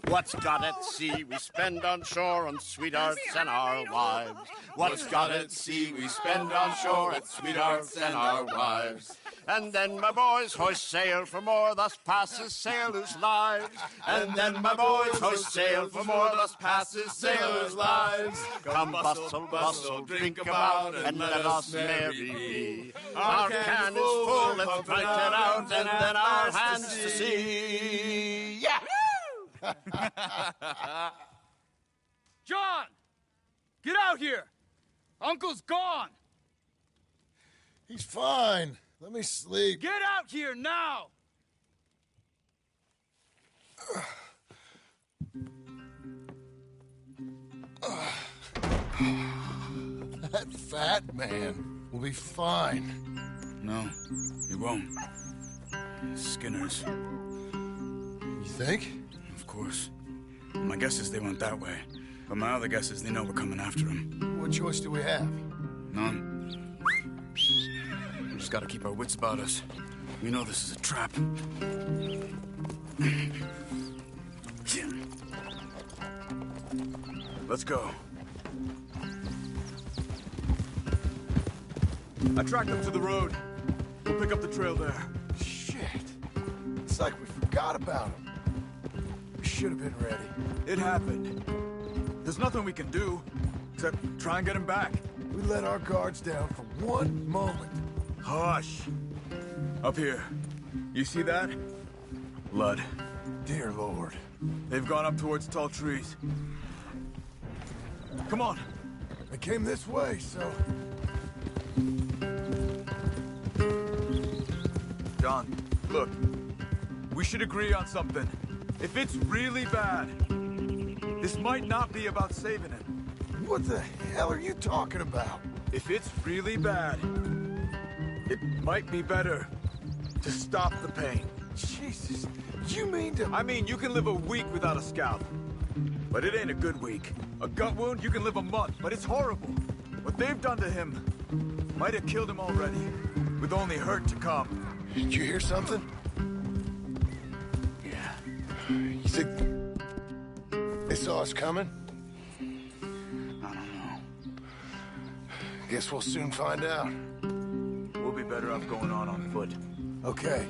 What's got at sea we spend on shore on sweethearts and our wives. What's got at sea we spend on shore at sweethearts and our wives. And then my boys hoist sail for more, thus passes sailors' lives. And then my boys hoist sail for more, thus passes sailors' lives. Come bustle, bustle, drink about, and let us merry be. Our can is full, let's drink it out, and then our hands to sea. Yeah! John! Get out here! Uncle's gone! He's fine. Let me sleep. Get out here now! That fat man will be fine. No, he won't. Skinner's. You think? Of course. My guess is they went that way. But my other guess is they know we're coming after him. What choice do we have? None. We just gotta keep our wits about us. We know this is a trap. Let's go. I tracked them to the road. We'll pick up the trail there. Shit. It's like we forgot about him. We should have been ready. It happened. There's nothing we can do, except try and get him back. We let our guards down for one moment. Hush. Up here. You see that? Blood. Dear Lord. They've gone up towards tall trees. Come on. They came this way, so... John, look. We should agree on something. If it's really bad, this might not be about saving him. What the hell are you talking about? If it's really bad, it might be better to stop the pain. Jesus, you mean to... I mean, you can live a week without a scalp, but it ain't a good week. A gut wound, you can live a month, but it's horrible. What they've done to him might have killed him already, with only hurt to come. Did you hear something? Yeah. You think they saw us coming? I don't know. Guess we'll soon find out. We'll be better off going on foot. Okay.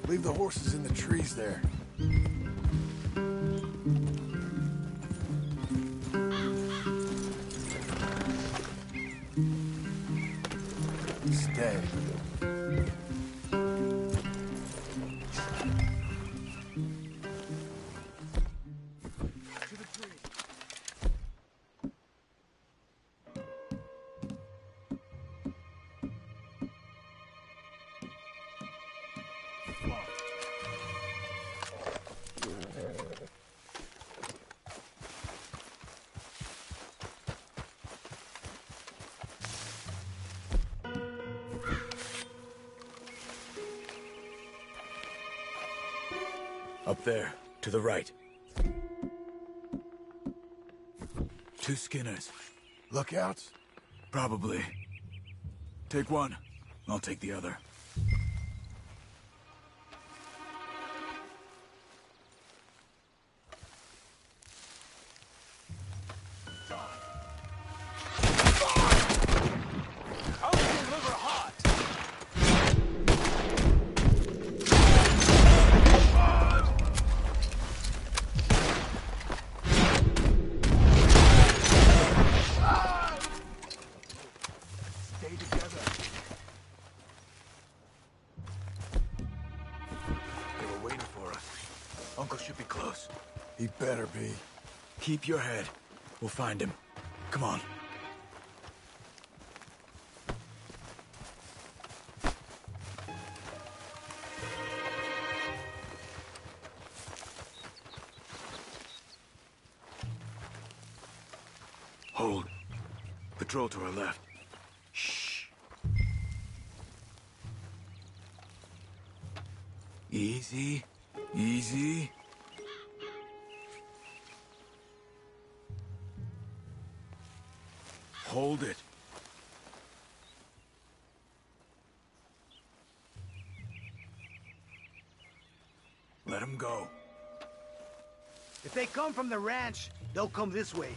Leave the horses in the trees there. Stay. Up there, to the right. 2 Skinners. Lookouts? Probably. Take one, I'll take the other. Uncle should be close. He better be. Keep your head. We'll find him. Come on. Hold. Patrol to our left. Shh. Easy. Easy. Hold it. Let him go. If they come from the ranch, they'll come this way.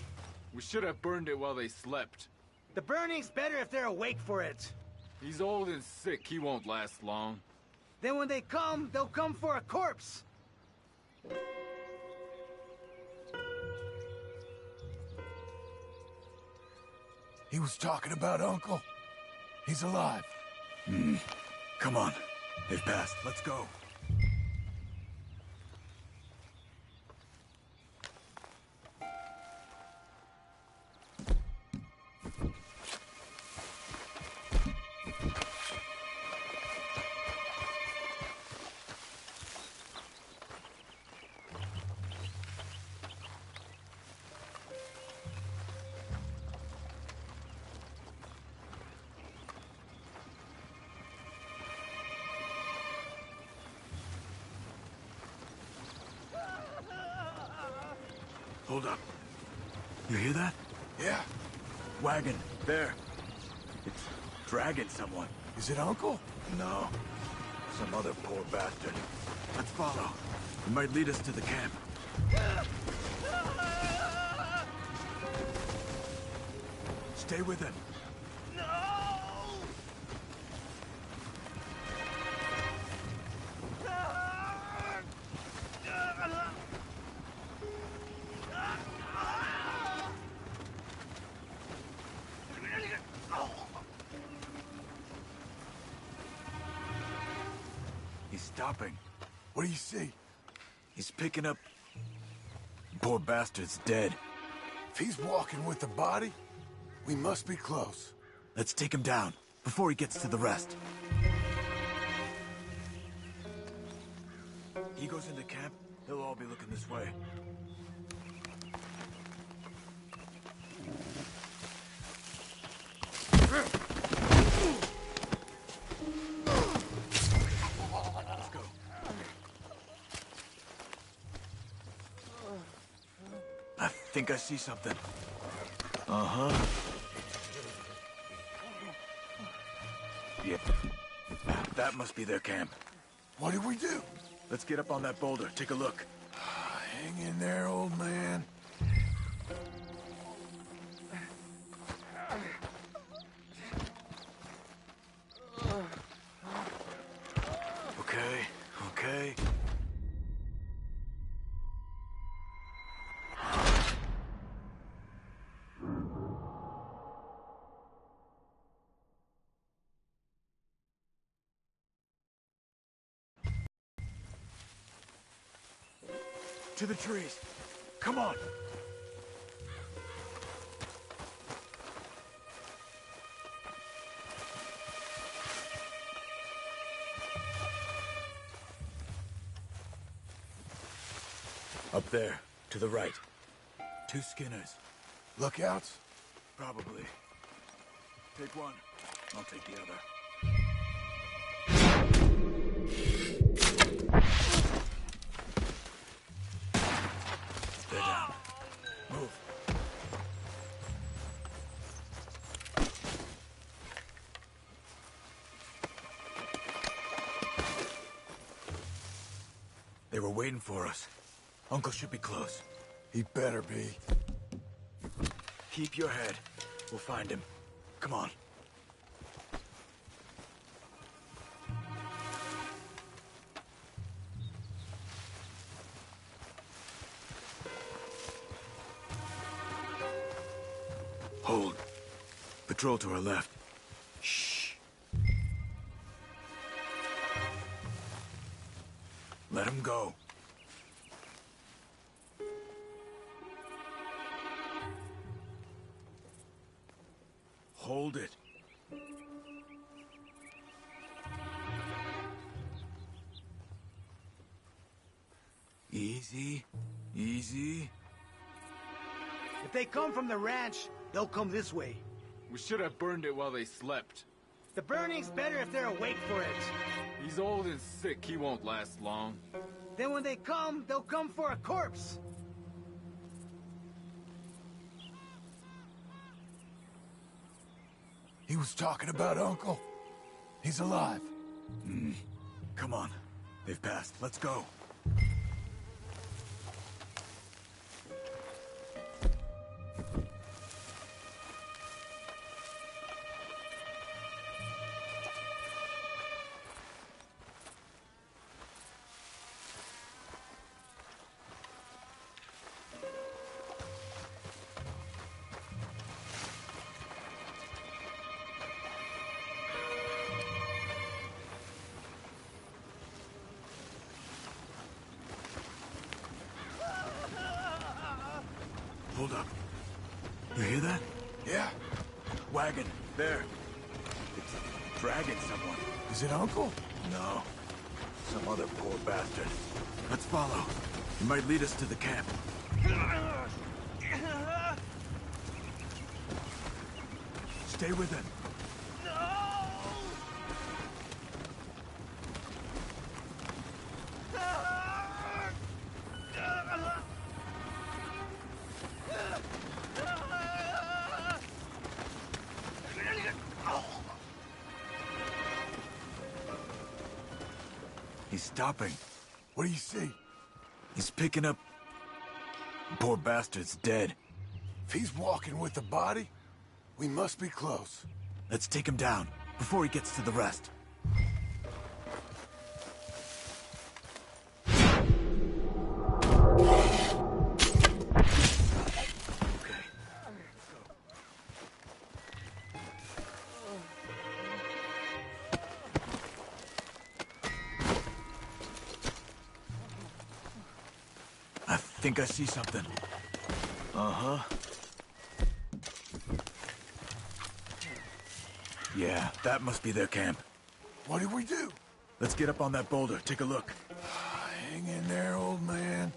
We should have burned it while they slept. The burning's better if they're awake for it. He's old and sick. He won't last long. Then when they come, they'll come for a corpse. He was talking about Uncle. He's alive. Come on. They've passed. Let's go. Hold up. You hear that? Yeah. Wagon. There. It's dragging someone. Is it Uncle? No. Some other poor bastard. Let's follow. It might lead us to the camp. Stay with him. He's stopping. What do you see? He's picking up... Poor bastard's dead. If he's walking with the body, we must be close. Let's take him down, before he gets to the rest. He goes into camp, they'll all be looking this way. Let's go. I think I see something. Uh-huh. Yep. That must be their camp. What do we do? Let's get up on that boulder, take a look. Hang in there, old man. Okay, okay. To the trees. Come on. Up there, to the right. 2 Skinners. Lookouts? Probably. Take one. I'll take the other. They're down. Move. They were waiting for us. Uncle should be close. He better be. Keep your head. We'll find him. Come on. Hold. Patrol to our left. Shh. Let him go. killed it. Easy. Easy. If they come from the ranch, they'll come this way. We should have burned it while they slept. The burning's better if they're awake for it. He's old and sick. He won't last long. Then when they come, they'll come for a corpse. He was talking about Uncle. He's alive. Come on. They've passed. Let's go. Hold up. You hear that? Yeah. Wagon. There. It's dragging someone. Is it Uncle? No. Some other poor bastard. Let's follow. He might lead us to the camp. Stay with him. He's stopping. What do you see? He's picking up... Poor bastard's dead. If he's walking with the body, we must be close. Let's take him down, before he gets to the rest. I think I see something. Uh-huh. Yeah, that must be their camp. What do we do? Let's get up on that boulder, take a look. Hang in there, old man.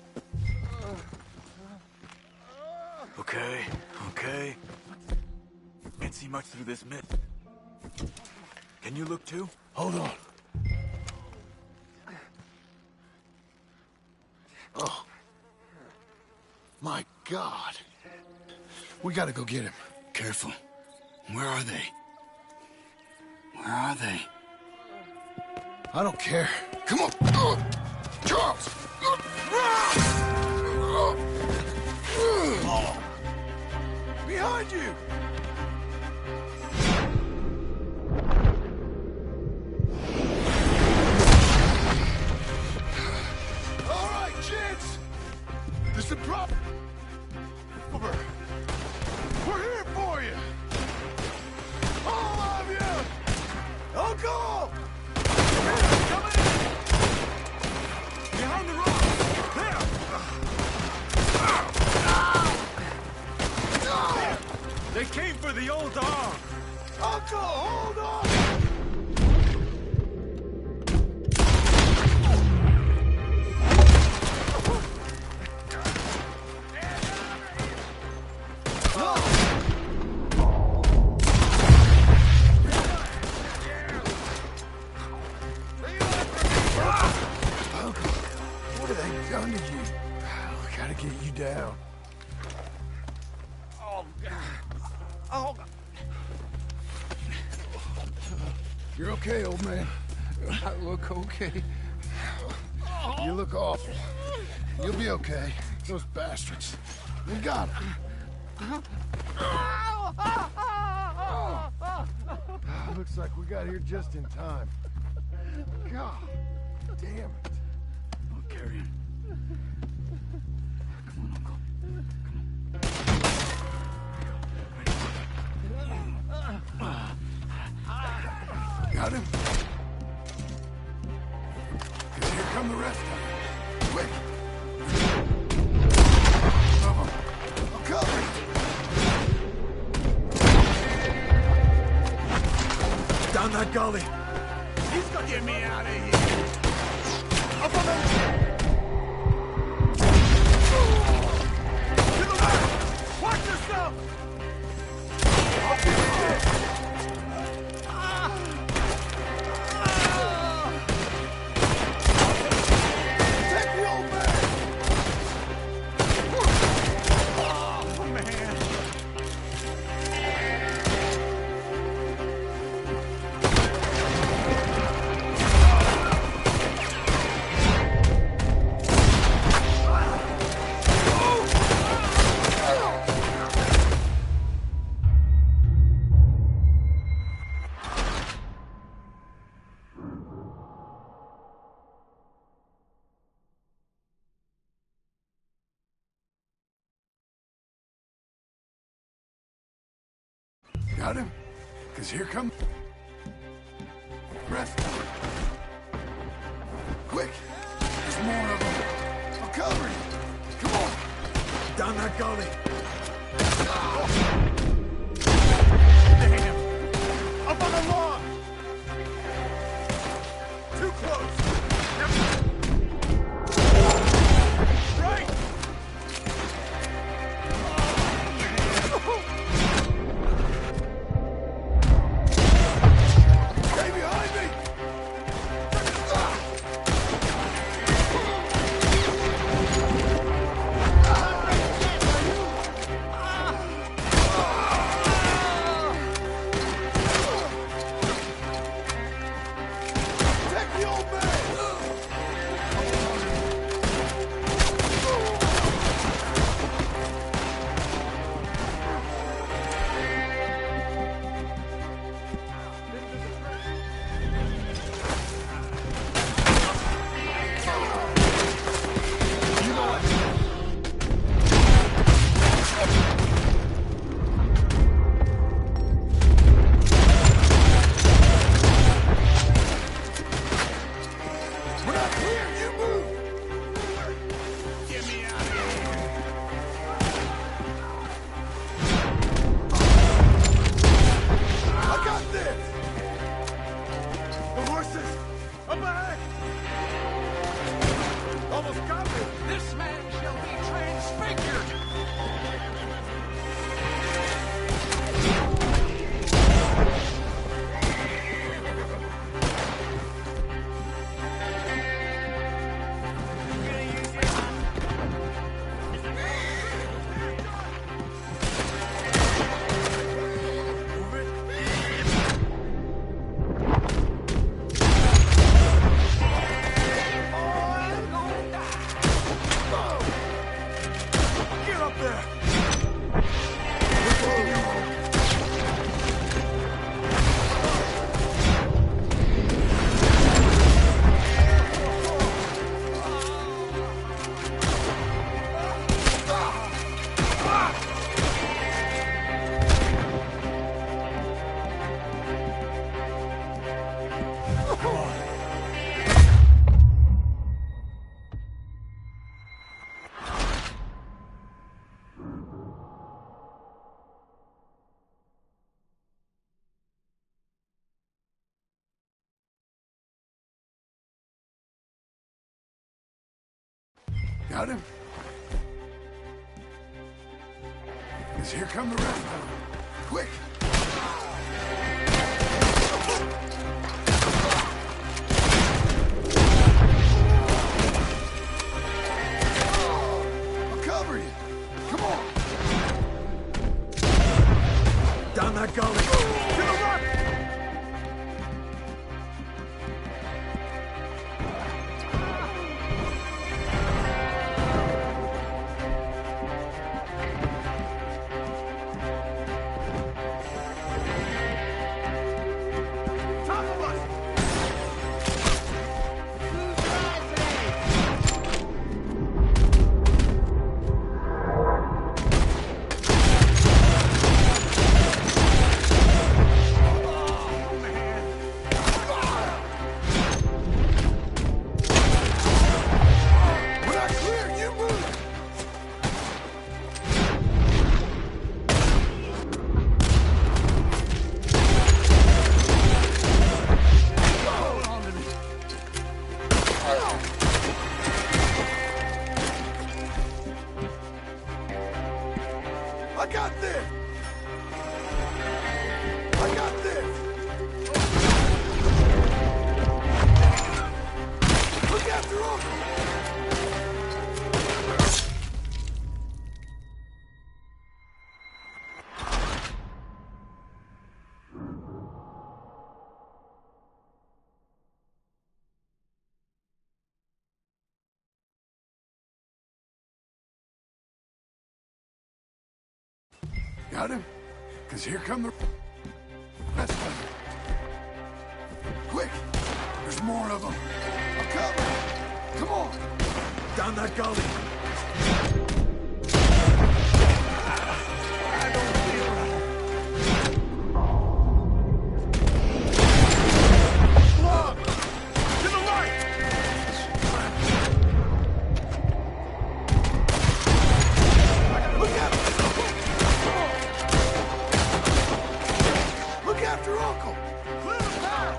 Okay, okay. Can't see much through this mist. Can you look too? Hold on. Oh. My God. We gotta go get him. Careful. Where are they? Where are they? I don't care. Come on. Charles! Behind you! All right, gents. This is the problem. We're here for you. All of you. Uncle! Come in. Behind the rock. There. They came for the old dog. Uncle, hold on. What have they done to you? We gotta get you down. Oh, You're okay, old man. I look okay. You look awful. You'll be okay. Those bastards. We got him. Looks like we got here just in time. God damn it. I'll carry him. Come on, Uncle. Got him? 'Cause here come the rest of them. Quick! I'm coming! Down that gully. He's gonna get me out of here. Up on the... To the left! Watch yourself! Take the old man! Oh, man. Got him? Because here come... Rest. Quick! There's more of them. I'll cover you. Come on. Down that gully. Damn. Up on the lawn. Too close. Right. Stay behind me! Take the old man! We're not clear! You move! Get me out of here. I got this! The horses. Up ahead. Almost got me. This man shall be transfigured. Get up there. Got him? Because here come the rest of them. Quick! I'll cover you. Come on. Down that gully. To the left. Got him? Because here come the rest of them. Quick! There's more of them. I'm coming! Come on! Down that gully! I don't feel right. Look! To the right! Look out! Look after Uncle! Clear the path!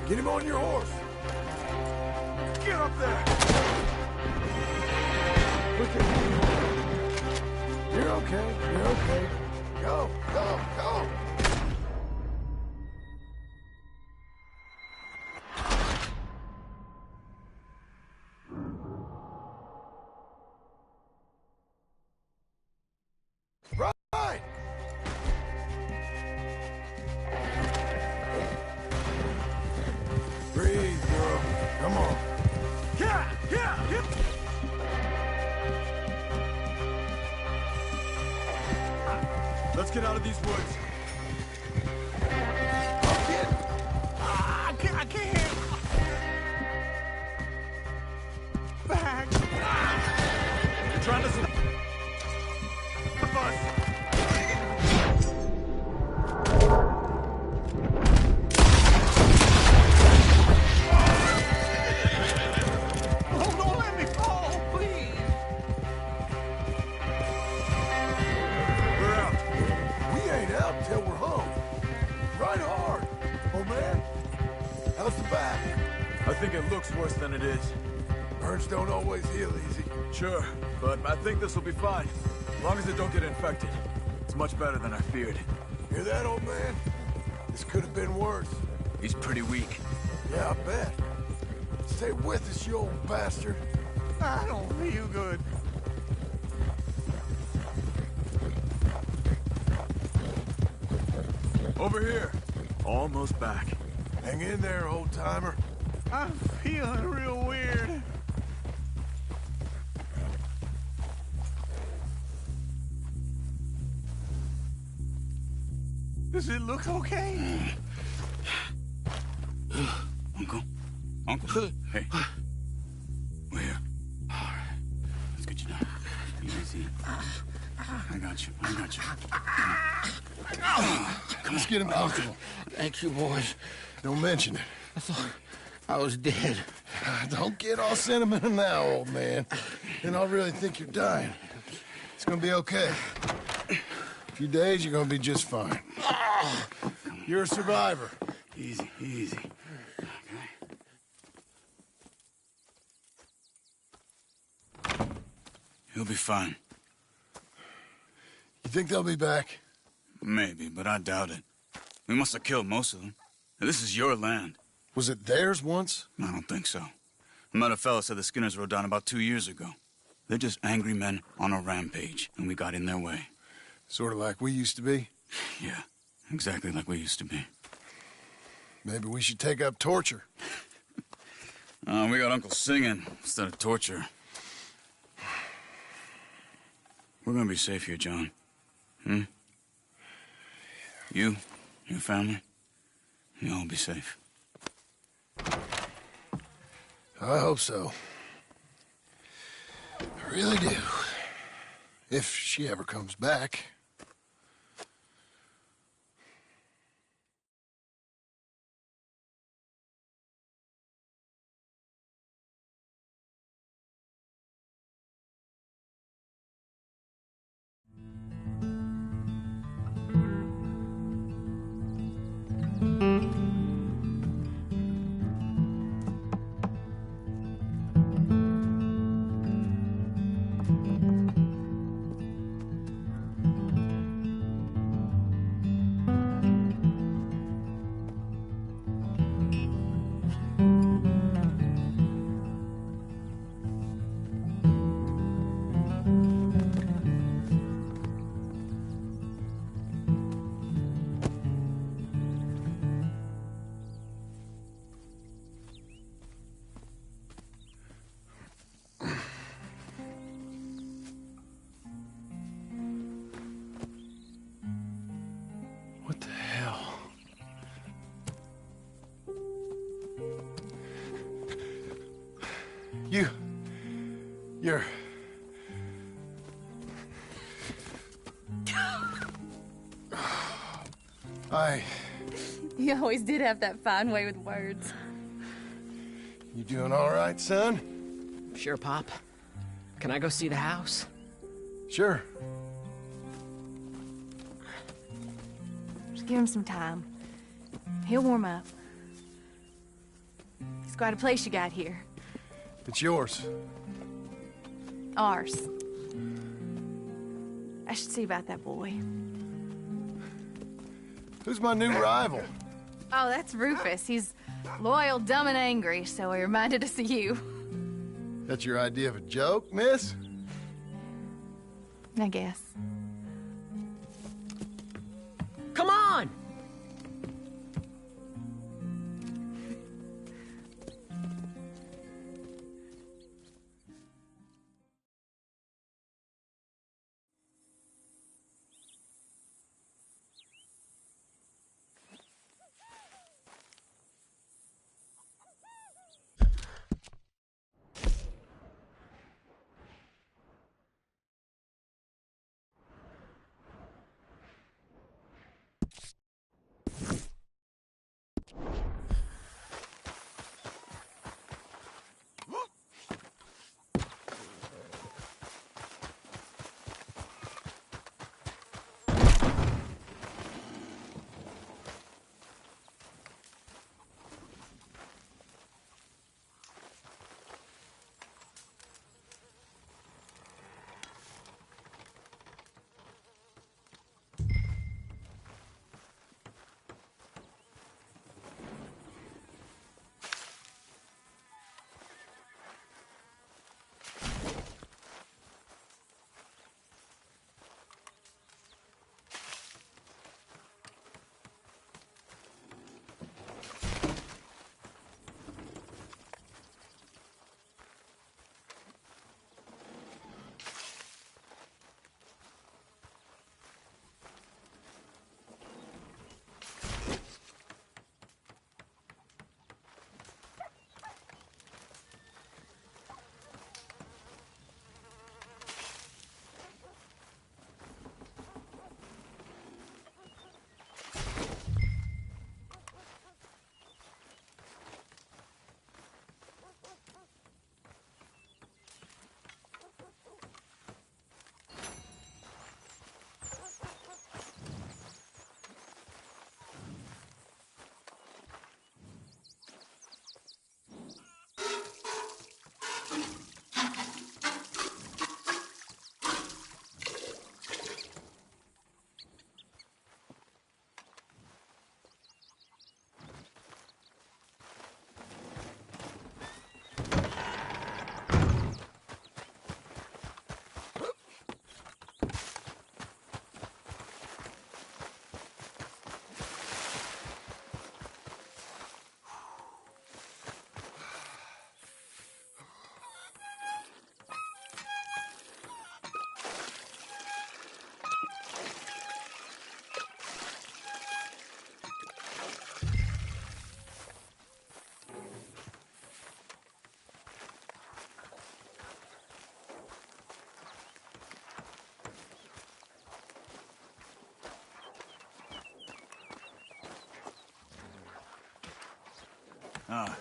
Get him on your horse! Get up there! Look at you. You're okay. You're okay. Go, go, go! Right! Breathe, girl. Come on. Yeah, yeah, yeah. Let's get out of these woods. I can't. Back. You're trying to survive us. Till we're home. Ride hard. Oh, man. How's the back? I think it looks worse than it is. Burns don't always heal easy. Sure, but I think this will be fine. As long as it don't get infected. It's much better than I feared. Hear that, old man? This could have been worse. He's pretty weak. Yeah, I bet. Stay with us, you old bastard. I don't feel good. Over here. Almost back. Hang in there, old-timer. I'm feeling real weird. Does it look okay? Uncle? Uncle? Hey. We're here. All right. Let's get you down. Easy. I got you. Let's get him comfortable. Thank you, boys. Don't mention it. I thought I was dead. Don't get all sentimental now, old man. Then I'll really think you're dying. It's gonna be okay. A few days, you're gonna be just fine. You're a survivor. Easy, easy. Okay. He'll be fine. You think they'll be back? Maybe, but I doubt it. We must have killed most of them. This is your land. Was it theirs once? I don't think so. I met a fella said the Skinners rode down about 2 years ago. They're just angry men on a rampage, and we got in their way. Sort of like we used to be? Yeah, exactly like we used to be. Maybe we should take up torture. We got Uncle singing instead of torture. We're gonna be safe here, John. Hmm? You, your family, you'll all be safe. I hope so. I really do. If she ever comes back. What the hell? You're... You always did have that fine way with words. You doing all right, son? Sure, Pop. Can I go see the house? Sure. Just give him some time. He'll warm up. It's quite a place you got here. It's yours. Ours. I should see about that boy. Who's my new rival? Oh, that's Rufus. He's loyal, dumb, and angry, so he reminded us of you. That's your idea of a joke, miss? I guess. Come on! Ah.